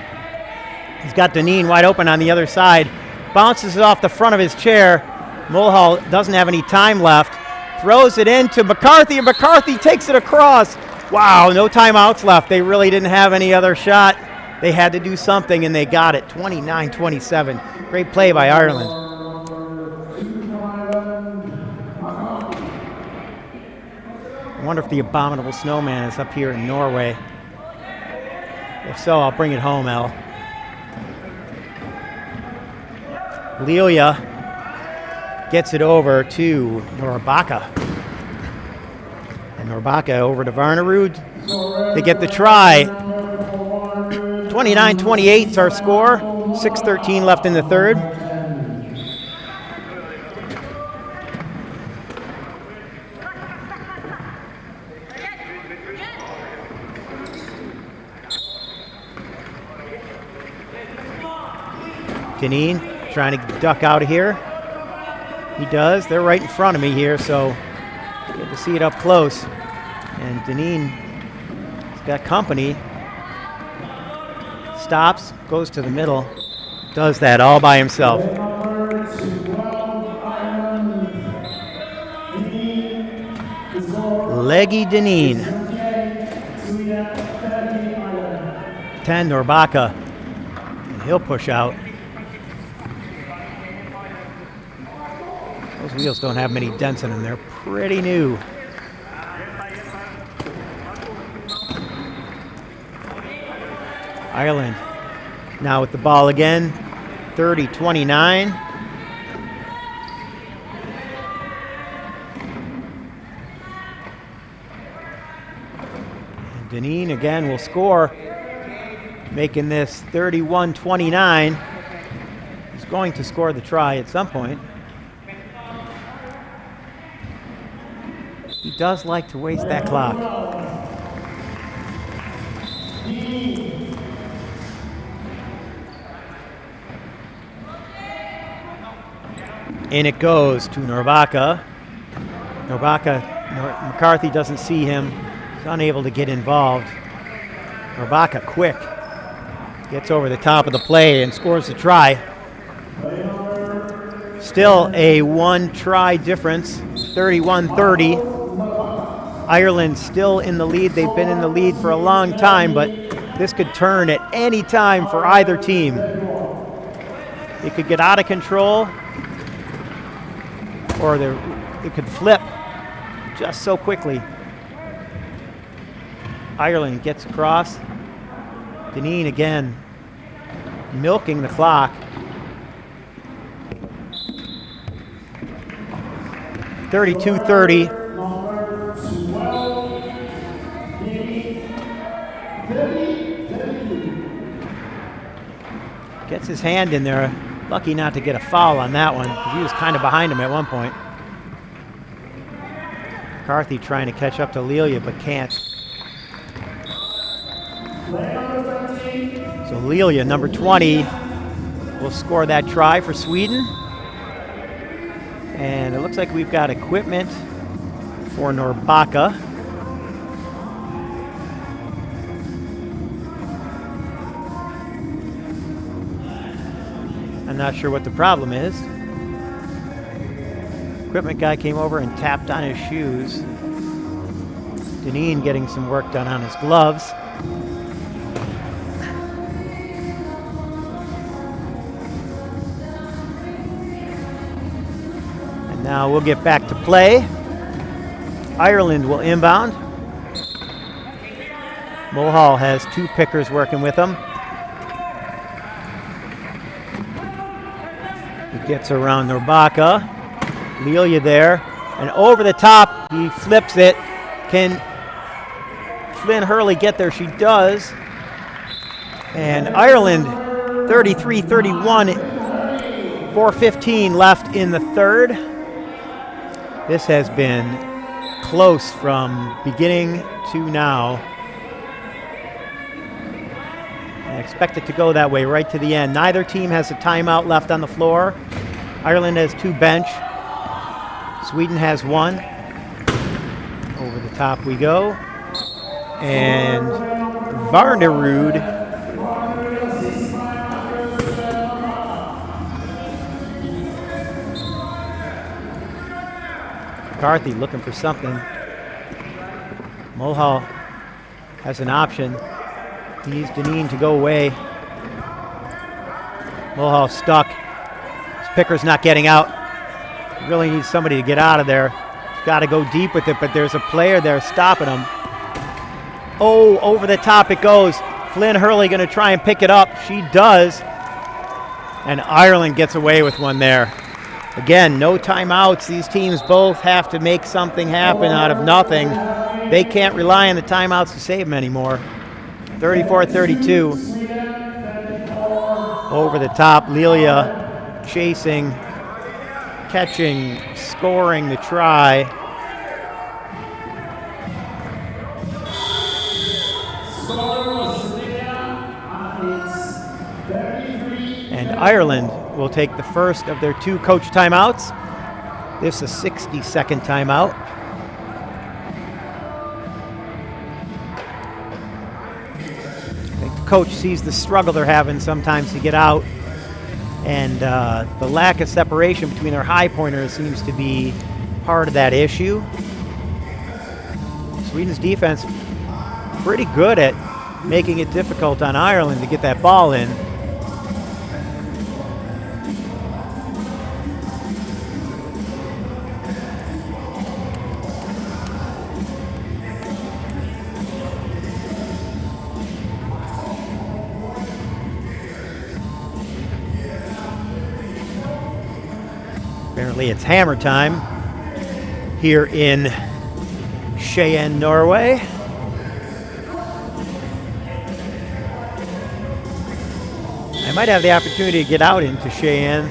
[SPEAKER 2] He's got Deneen wide open on the other side. Bounces it off the front of his chair. Mulhall doesn't have any time left. Throws it into McCarthy, and McCarthy takes it across. Wow, no timeouts left. They really didn't have any other shot. They had to do something, and they got it. 29-27. Great play by Ireland. I wonder if the Abominable Snowman is up here in Norway. If so, I'll bring it home, Al. Lelia gets it over to Norbaka. And Norbaka over to Varnerud. They get the try. 29-28 is our score. 6:13 left in the third. Deneen trying to duck out of here. He does. They're right in front of me here, so get to see it up close. And Deneen has got company. Stops, goes to the middle, does that all by himself. Leggy Deneen. 10, Norbaka. And he'll push out. Those wheels don't have many dents in them. They're pretty new. Ireland now with the ball again. 30-29. And Deneen again will score. making this 31-29. He's going to score the try at some point. He does like to waste that clock. In it goes to Norvaka. McCarthy doesn't see him. He's unable to get involved. Norvaka quick. Gets over the top of the play and scores the try. Still a one try difference, 31-30. Ireland still in the lead. They've been in the lead for a long time, but this could turn at any time for either team. It could get out of control, or it could flip just so quickly. Ireland gets across. Dineen again milking the clock. (32-30). Gets his hand in there. Lucky not to get a foul on that one. He was kind of behind him at one point. McCarthy trying to catch up to Lelia, but can't. So Lelia, number 20, will score that try for Sweden. And it looks like we've got equipment for Norvaka. I'm not sure what the problem is. Equipment guy came over and tapped on his shoes. Dineen getting some work done on his gloves. And now we'll get back to play. Ireland will inbound. Mulhall has two pickers working with him. He gets around Norvaka. Lelia there, and over the top, he flips it. Can Flynn Hurley get there? She does. And Ireland, 33-31, 4:15 left in the third. This has been close from beginning to now. I expect it to go that way right to the end. Neither team has a timeout left on the floor. Ireland has two bench. Sweden has one. Over the top we go. And Varnerud McCarthy looking for something. Mulhall has an option. He needs Dineen to go away. Mulhall stuck. His picker's not getting out. Really needs somebody to get out of there. Got to go deep with it, but there's a player there stopping him. Oh, over the top it goes. Flynn Hurley going to try and pick it up. She does. And Ireland gets away with one there. Again, no timeouts. These teams both have to make something happen out of nothing. They can't rely on the timeouts to save them anymore. 34-32. Over the top, Lelia chasing, catching, scoring the try. And Ireland will take the first of their two coach timeouts. This is a 60-second timeout. I think the coach sees the struggle they're having sometimes to get out. And the lack of separation between their high pointers seems to be part of that issue. Sweden's defense pretty good at making it difficult on Ireland to get that ball in. Apparently it's hammer time here in Skien, Norway. I might have the opportunity to get out into Cheyenne,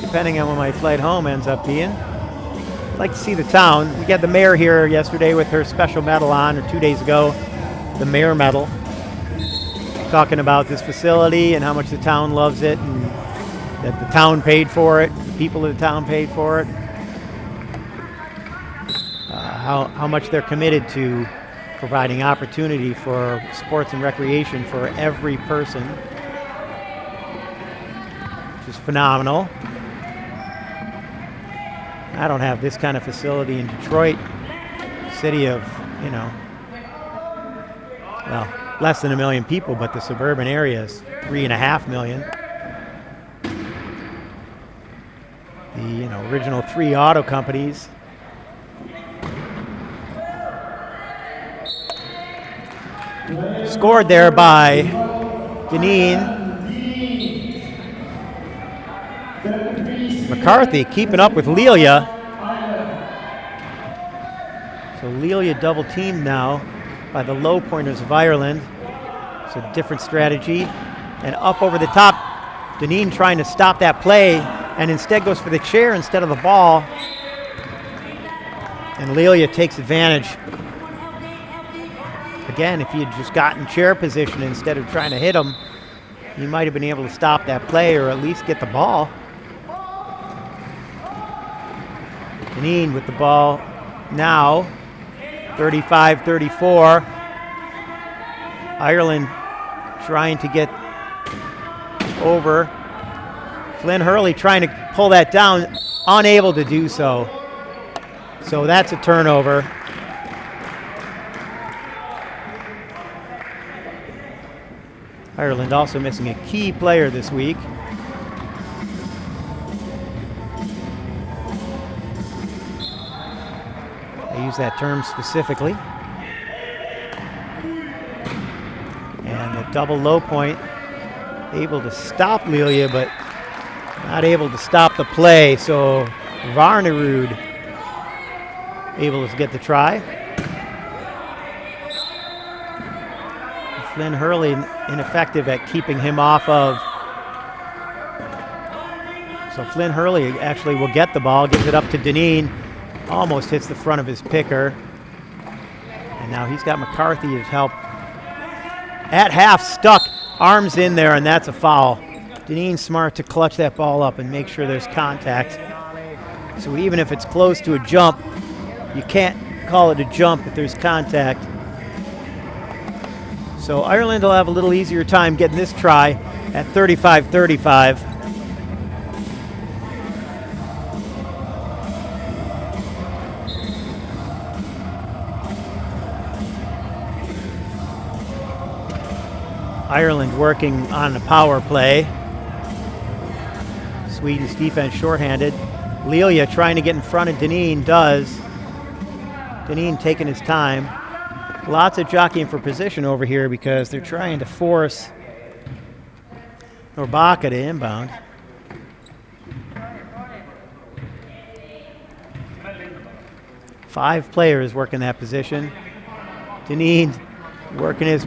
[SPEAKER 2] depending on when my flight home ends up being. I'd like to see the town. We got the mayor here yesterday with her special medal on, or 2 days ago, the mayor medal, talking about this facility and how much the town loves it and that the town paid for it, the people of the town paid for it, how much they're committed to providing opportunity for sports and recreation for every person, which is phenomenal. I don't have this kind of facility in Detroit, city of, well, less than 1 million people, but the suburban area is 3.5 million. The original 3 auto companies. Scored there by Deneen. McCarthy keeping up with Lelia. So Lelia double teamed now by the low pointers of Ireland. It's a different strategy. And up over the top, Deneen trying to stop that play and instead goes for the chair instead of the ball. And Lelia takes advantage. Again, if he had just gotten chair position instead of trying to hit him, he might have been able to stop that play or at least get the ball. Deneen with the ball now, 35-34. Ireland trying to get over. Flynn Hurley trying to pull that down, unable to do so. So that's a turnover. Ireland also missing a key player this week. I use that term specifically. And the double low point, able to stop Lelia, but not able to stop the play. So Varnerud able to get the try. Flynn Hurley ineffective at keeping him off of. So Flynn Hurley actually will get the ball, gives it up to Deneen, almost hits the front of his picker. And now he's got McCarthy to help. At half, stuck, arms in there, and that's a foul. Deneen smart to clutch that ball up and make sure there's contact. So even if it's close to a jump, you can't call it a jump if there's contact. So Ireland will have a little easier time getting this try at 35-35. Ireland working on the power play. Sweden's defense shorthanded. Lelia trying to get in front of Deneen, does. Deneen taking his time. Lots of jockeying for position over here because they're trying to force Norbaka to inbound. Five players working that position. Deneen working his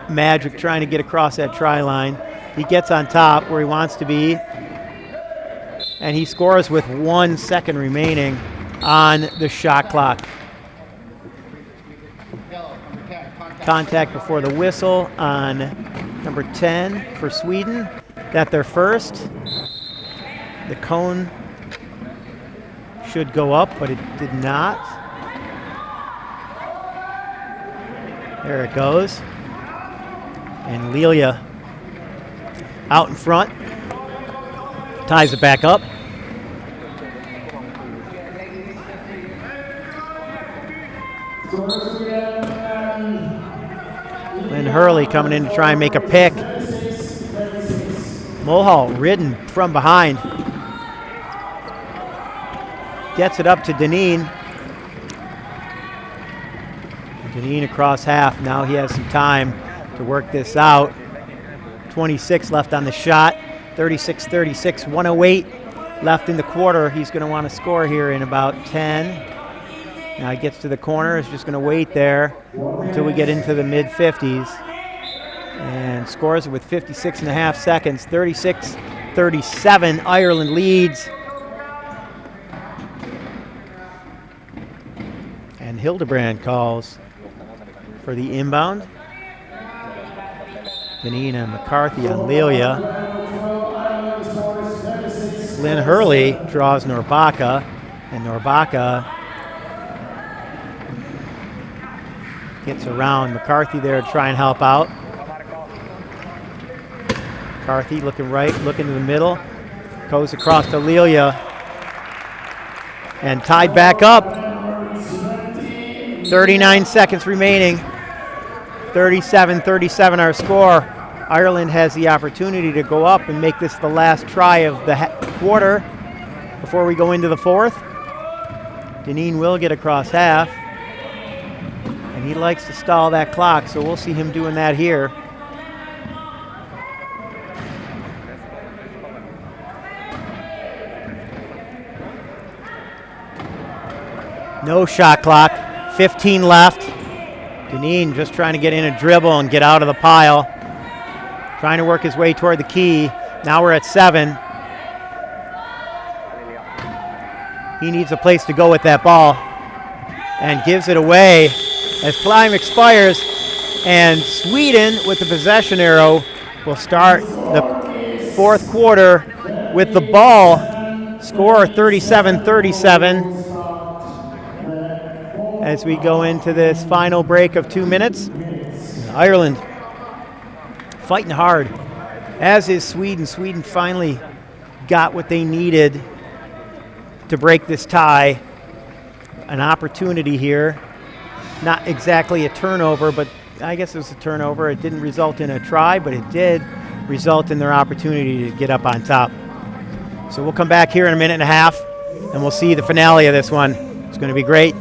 [SPEAKER 2] magic, trying to get across that try line. He gets on top where he wants to be, and he scores with 1 second remaining on the shot clock. Contact before the whistle on number 10 for Sweden. That their first. The cone should go up, but it did not. There it goes. And Lelia out in front. Ties it back up. Lynn Hurley coming in to try and make a pick. Mulhall ridden from behind. Gets it up to Deneen. Deneen across half. Now he has some time to work this out. 26 left on the shot. 36-36, 108 left in the quarter. He's going to want to score here in about 10. Now he gets to the corner. He's just going to wait there until we get into the mid-50s. and scores it with 56.5 seconds. 36-37, Ireland leads. And Hildebrand calls for the inbound. Deneen and McCarthy on Lelia. Flynn Hurley draws Norbaka, and Norbaka gets around McCarthy there to try and help out. McCarthy looking right, looking to the middle, goes across to Lelia, and tied back up. 39 seconds remaining. 37-37 our score. Ireland has the opportunity to go up and make this the last try of the quarter before we go into the fourth. Deneen will get across half, and he likes to stall that clock, so we'll see him doing that here. No shot clock, 15 left. Deneen just trying to get in a dribble and get out of the pile. Trying to work his way toward the key. Now we're at 7. He needs a place to go with that ball and gives it away as time expires. And Sweden, with the possession arrow, will start the fourth quarter with the ball. Score 37-37 as we go into this final break of 2 minutes. Ireland fighting hard, as is Sweden. Sweden finally got what they needed to break this tie. An opportunity here. Not exactly a turnover, but I guess it was a turnover. It didn't result in a try, but it did result in their opportunity to get up on top. So we'll come back here in a minute and a half, and we'll see the finale of this one. It's going to be great.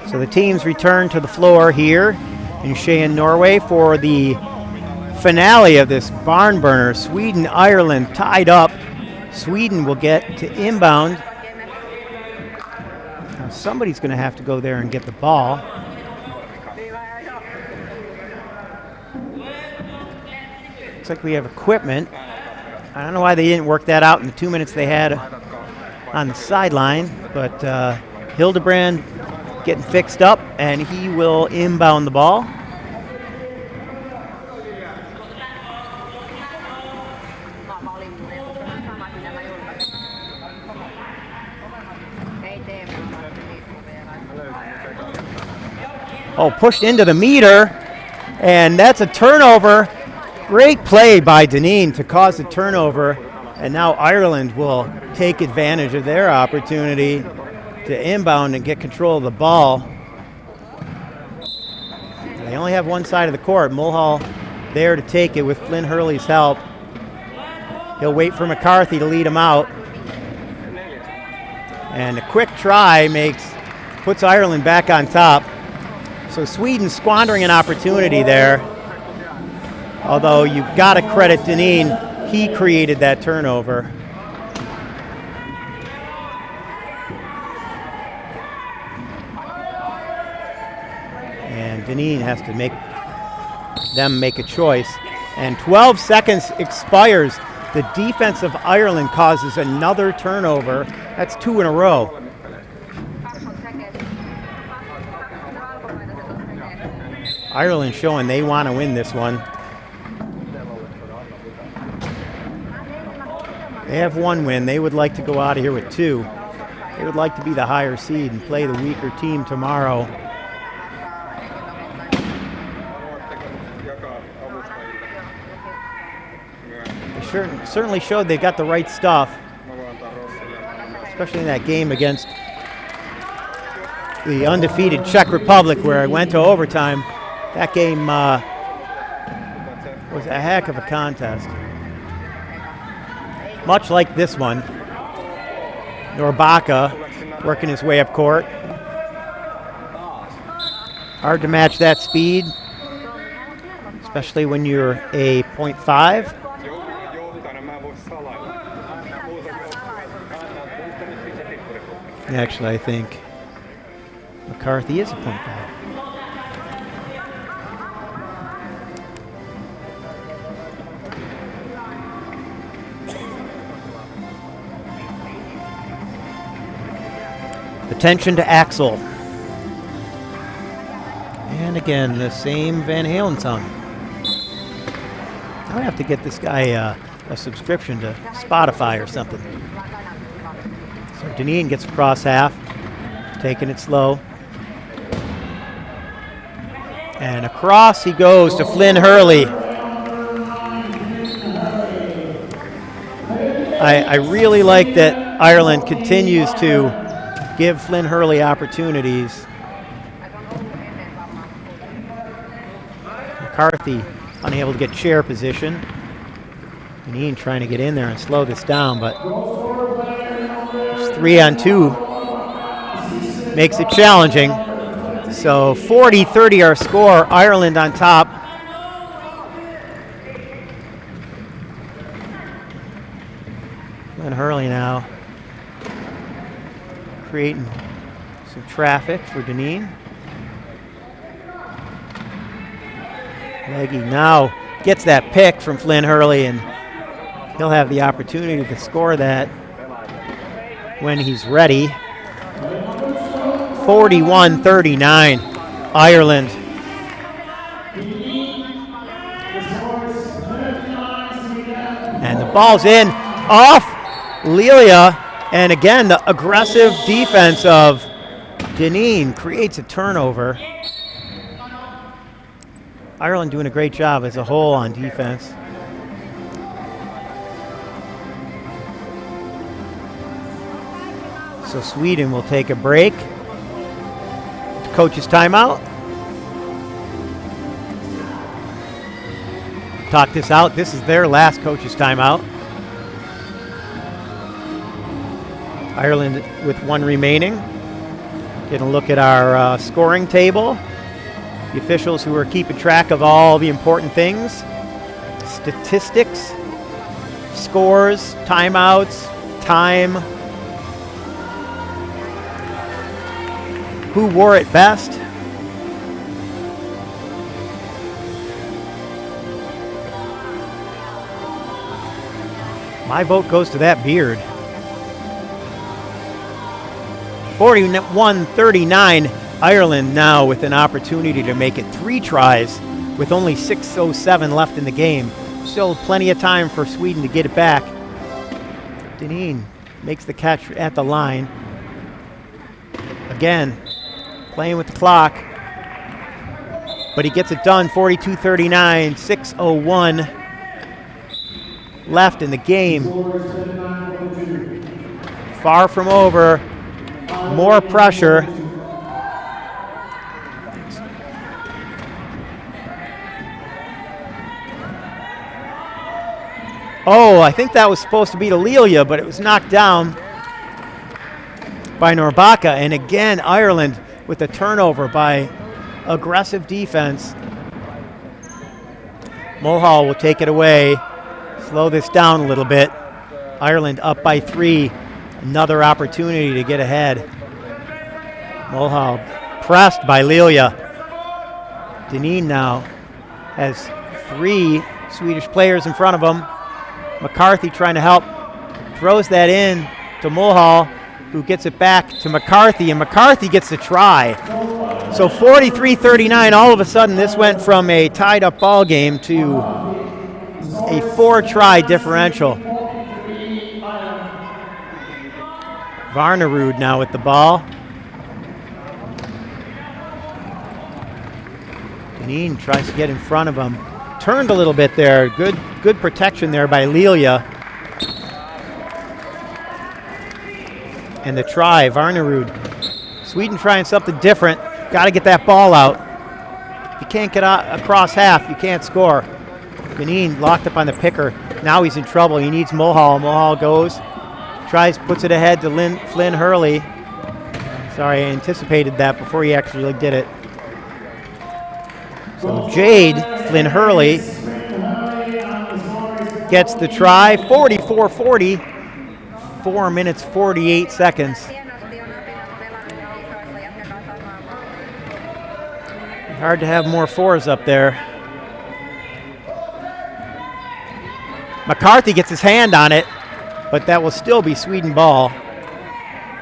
[SPEAKER 2] So the teams return to the floor here in Skien, Norway for the finale of this barn burner. Sweden, Ireland tied up. Sweden will get to inbound. Now somebody's going to have to go there and get the ball. Looks like we have equipment. I don't know why they didn't work that out in the 2 minutes they had on the sideline, but Hildebrand getting fixed up, and he will inbound the ball. Oh, pushed into the meter, and that's a turnover. Great play by Deneen to cause the turnover, and now Ireland will take advantage of their opportunity to inbound and get control of the ball. They only have one side of the court. Mulhall there to take it with Flynn Hurley's help. He'll wait for McCarthy to lead him out. And a quick try makes puts Ireland back on top. So Sweden squandering an opportunity there. Although you've got to credit Dineen, he created that turnover. And Dineen has to make a choice. And 12 seconds expires. The defense of Ireland causes another turnover. That's 2 in a row. Ireland showing they want to win this one. They have 1 win. They would like to go out of here with 2. They would like to be the higher seed and play the weaker team tomorrow. Certainly showed they got the right stuff, especially in that game against the undefeated Czech Republic where it went to overtime. That game was a heck of a contest. Much like this one. Norbaka working his way up court. Hard to match that speed, especially when you're a .5. Actually, I think McCarthy is a .5. Attention to Axel. And again, the same Van Halen song. I have to get this guy a subscription to Spotify or something. So Dineen gets across half, taking it slow. And across he goes to Flynn Hurley. I really like that Ireland continues to give Flynn Hurley opportunities. McCarthy unable to get chair position. Dineen trying to get in there and slow this down, but 3-on-2 makes it challenging. So 40-30 our score, Ireland on top. Flynn Hurley now creating some traffic for Dineen. Leggy now gets that pick from Flynn Hurley, and he'll have the opportunity to score that when he's ready. 41-39, Ireland. And the ball's in, off Lilia. And again, the aggressive defense of Dineen creates a turnover. Ireland doing a great job as a whole on defense. So Sweden will take a break. Coach's timeout. Talk this out. This is their last coach's timeout. Ireland with 1 remaining. Get a look at our scoring table. The officials who are keeping track of all the important things. Statistics, scores, timeouts, time. Who wore it best? My vote goes to that beard. 41-39, Ireland now with an opportunity to make it 3 tries with only 6:07 left in the game. Still plenty of time for Sweden to get it back. Dineen makes the catch at the line. Again, playing with the clock. But he gets it done, 42-39, 6:01 left in the game. Far from over. More pressure. Oh, I think that was supposed to be to Lilia, but it was knocked down. by Norrbacka. And again, Ireland with a turnover by aggressive defense. Mulhall will take it away, slow this down a little bit. Ireland up by 3. Another opportunity to get ahead. Mulhall pressed by Lilia. Dineen now has 3 Swedish players in front of him. McCarthy trying to help. Throws that in to Mulhall, who gets it back to McCarthy, and McCarthy gets the try. So 43-39, all of a sudden this went from a tied-up ball game to a 4-try differential. Varnerud now with the ball. Dineen tries to get in front of him. Turned a little bit there. Good protection there by Lilia. And the try, Varnerud. Sweden trying something different. Got to get that ball out. If you can't get across half, you can't score. Dineen locked up on the picker. Now he's in trouble. He needs Mulhall. Mulhall goes. Tries, puts it ahead to Flynn Hurley. Sorry, I anticipated that before he actually did it. So Jade Flynn Hurley gets the try. 44-40. 4 minutes, 48 seconds. Hard to have more 4s up there. McCarthy gets his hand on it, but that will still be Sweden ball.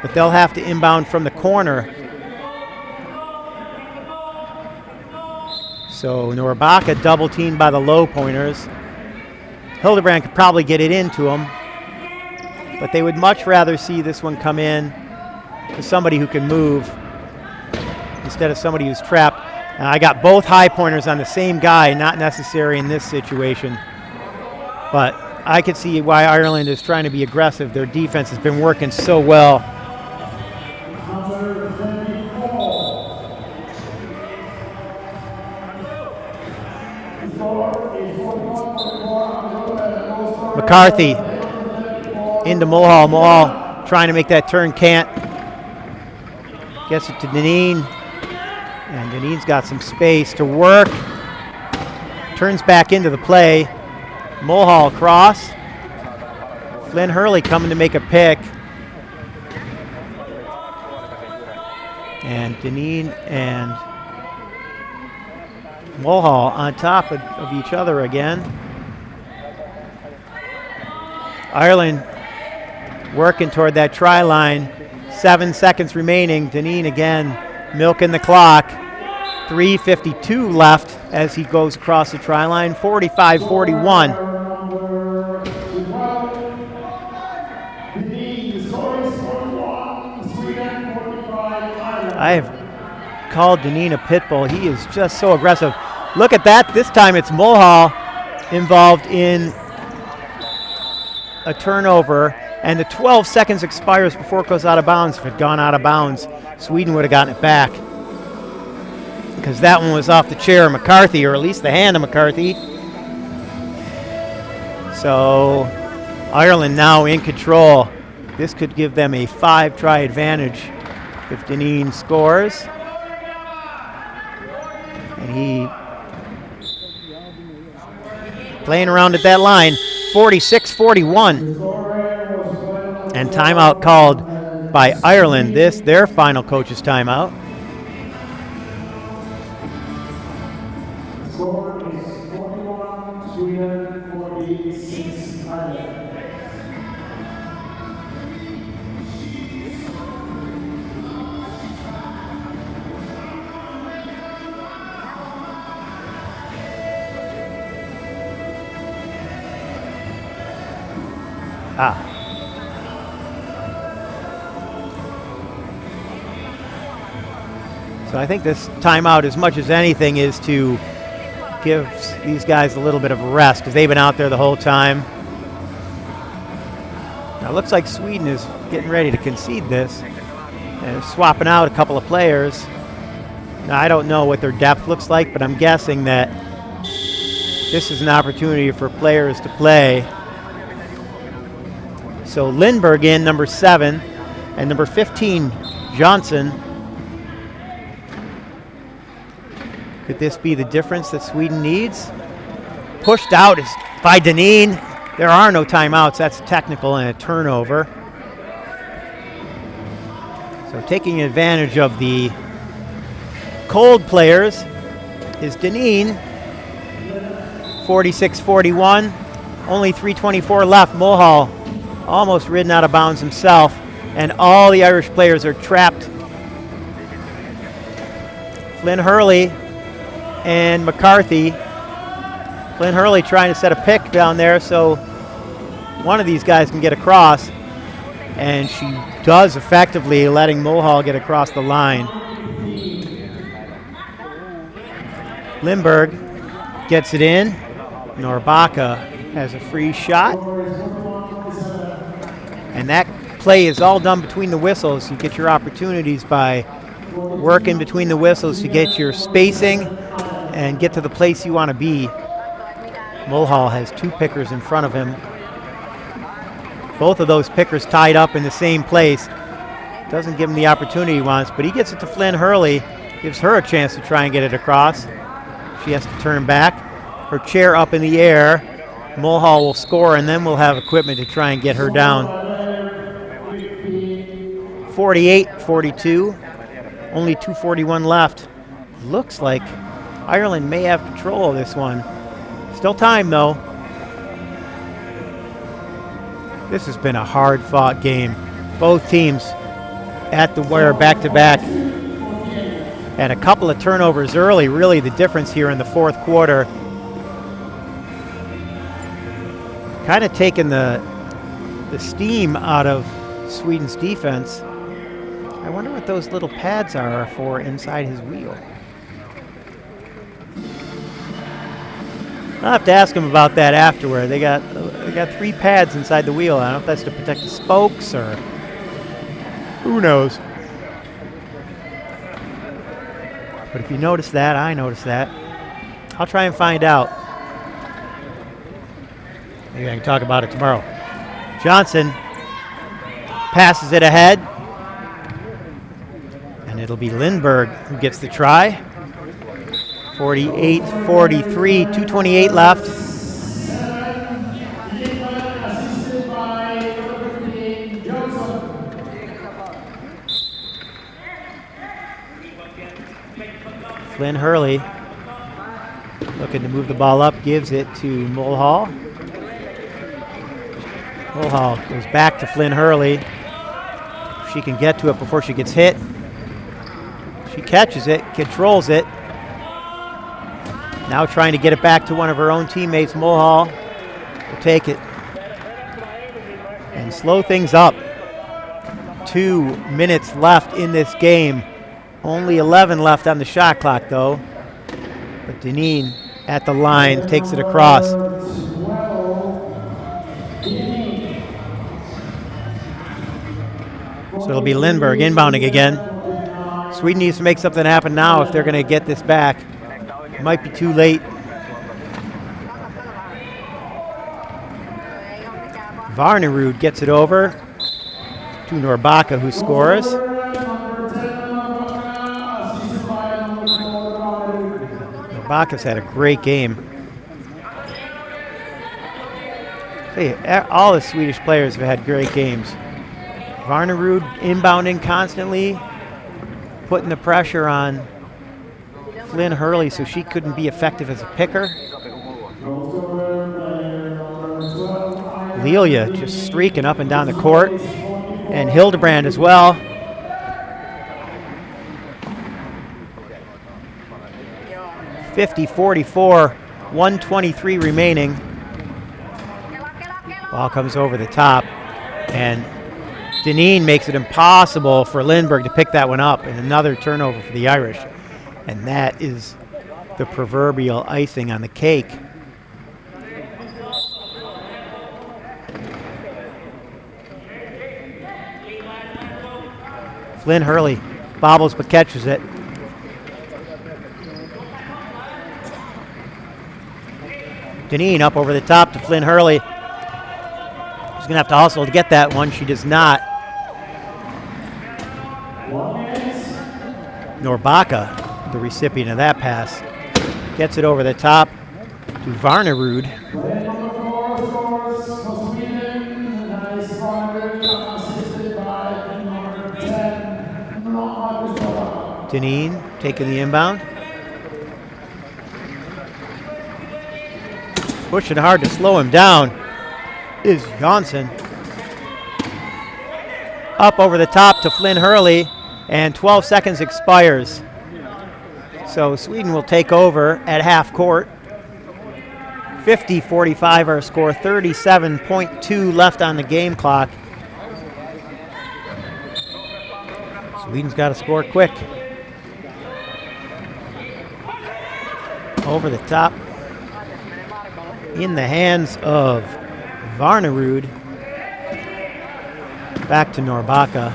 [SPEAKER 2] But they'll have to inbound from the corner. So Norrbacka double teamed by the low pointers. Hildebrand could probably get it into him, but they would much rather see this one come in to somebody who can move instead of somebody who's trapped. I got both high pointers on the same guy, not necessary in this situation. But I could see why Ireland is trying to be aggressive. Their defense has been working so well. McCarthy into Mulhall. Mulhall trying to make that turn, can't. Gets it to Dineen. And Dineen's got some space to work. Turns back into the play. Mulhall cross. Flynn Hurley coming to make a pick. And Dineen and Mulhall on top of each other again. Ireland working toward that try line. 7 seconds remaining. Dineen again milking the clock. 3:52 left as he goes across the try line. 45-41. I have called Dineen a pit bull. He is just so aggressive. Look at that. This time it's Mulhall involved in a turnover, and the 12 seconds expires before it goes out of bounds. If it had gone out of bounds, Sweden would have gotten it back, because that one was off the chair of McCarthy, or at least the hand of McCarthy. So Ireland now in control. This could give them a 5-try advantage if Dineen scores. And he playing around at that line. 46-41. And timeout called by Ireland. This their final coach's timeout.
[SPEAKER 3] Score is 41, Sweden 46, Ireland.
[SPEAKER 2] So I think this timeout, as much as anything, is to give these guys a little bit of a rest, because they've been out there the whole time. Now it looks like Sweden is getting ready to concede this. They're swapping out a couple of players. Now I don't know what their depth looks like, but I'm guessing that this is an opportunity for players to play. So Lindberg in, number 7. and number 15, Johnson. Could this be the difference that Sweden needs? Pushed out by Deneen. There are no timeouts. That's technical and a turnover. So taking advantage of the cold players is Deneen. 46-41. Only 3:24 left. Mulhall almost ridden out of bounds himself, and all the Irish players are trapped. Flynn Hurley and McCarthy. Flynn Hurley trying to set a pick down there so one of these guys can get across, and she does effectively, letting Mulhall get across the line. Lindberg gets it in. Norbaka has a free shot. And that play is all done between the whistles. You get your opportunities by working between the whistles to get your spacing and get to the place you want to be. Mulhall has two pickers in front of him. Both of those pickers tied up in the same place. Doesn't give him the opportunity he wants, but he gets it to Flynn Hurley, gives her a chance to try and get it across. She has to turn back. Her chair up in the air. Mulhall will score, and then we'll have equipment to try and get her down. 48-42. Only 2:41 left. Looks like Ireland may have control of this one. Still time, though. This has been a hard-fought game. Both teams at the wire back-to-back. And a couple of turnovers early, really the difference here in the fourth quarter. Kind of taking the steam out of Sweden's defense. I wonder what those little pads are for inside his wheel. I'll have to ask him about that afterward. They got 3 pads inside the wheel. I don't know if that's to protect the spokes or who knows. But if you notice that, I notice that. I'll try and find out. Maybe I can talk about it tomorrow. Johnson passes it ahead. And it'll be Lindberg who gets the try. 48-43, 2:28 left. Flynn Hurley looking to move the ball up, gives it to Mulhall. Mulhall goes back to Flynn Hurley. She can get to it before she gets hit. She catches it, controls it. Now trying to get it back to one of her own teammates. Mulhall will take it and slow things up. 2 minutes left in this game. Only 11 left on the shot clock, though. But Deneen at the line takes it across. So it'll be Lindberg inbounding again. Sweden needs to make something happen now if they're going to get this back. It might be too late. Varnerud gets it over to Norbaka, who scores. Norbaka's had a great game. Hey, all the Swedish players have had great games. Varnerud inbounding constantly, putting the pressure on Flynn Hurley so she couldn't be effective as a picker. Lelia just streaking up and down the court, and Hildebrand as well. .50-44, 1:23 remaining. Ball comes over the top, and Deneen makes it impossible for Lindberg to pick that one up, and another turnover for the Irish. And that is the proverbial icing on the cake. Flynn Hurley bobbles but catches it. Deneen up over the top to Flynn Hurley. She's going to have to hustle to get that one. She does not. Norrbacka, the recipient of that pass, gets it over the top to Varnerud.
[SPEAKER 3] Player number 4 scores for Sweden, and that is Varnerud, assisted by number 10, Marcus Norrbacka.
[SPEAKER 2] Deneen taking the inbound. Pushing hard to slow him down is Johnson. Up over the top to Flynn Hurley, and 12 seconds expires. So Sweden will take over at half court. 50-45 our score, 37.2 left on the game clock. Sweden's got to score quick. Over the top. In the hands of Varnerud. Back to Norrbacka.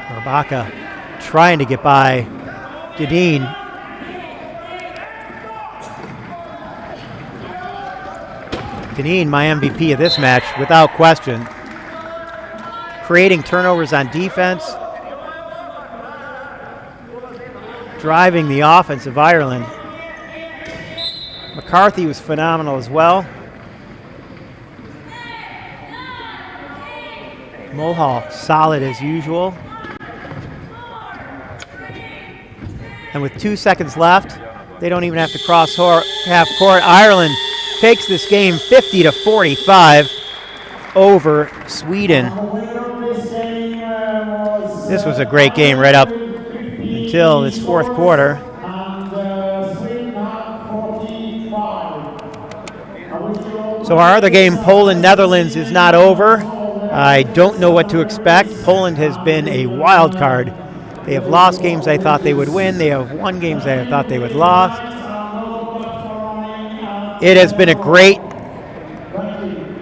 [SPEAKER 2] Norrbacka trying to get by Deneen. Deneen, my MVP of this match, without question. Creating turnovers on defense. Driving the offense of Ireland. McCarthy was phenomenal as well. Mulhall, solid as usual. And with 2 seconds left, they don't even have to cross half court. Ireland takes this game 50-45 over Sweden. This was a great game right up until this fourth quarter. So our other game, Poland-Netherlands, is not over. I don't know what to expect. Poland has been a wild card. They have lost games I thought they would win. They have won games I thought they would lose. It has been a great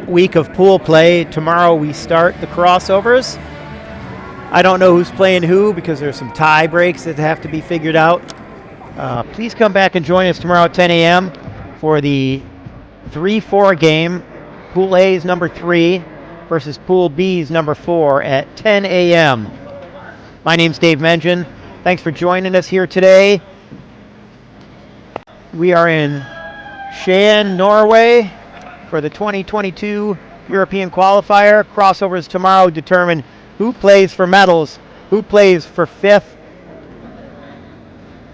[SPEAKER 2] week of pool play. Tomorrow we start the crossovers. I don't know who's playing who because there's some tie breaks that have to be figured out. Please come back and join us tomorrow at 10 a.m. for the 3-4 game. Pool A's number 3 versus Pool B's number 4 at 10 a.m. My name's Dave Mengen. Thanks for joining us here today. We are in Skien, Norway for the 2022 European qualifier. Crossovers tomorrow determine who plays for medals, who plays for 5th,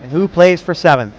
[SPEAKER 2] and who plays for 7th.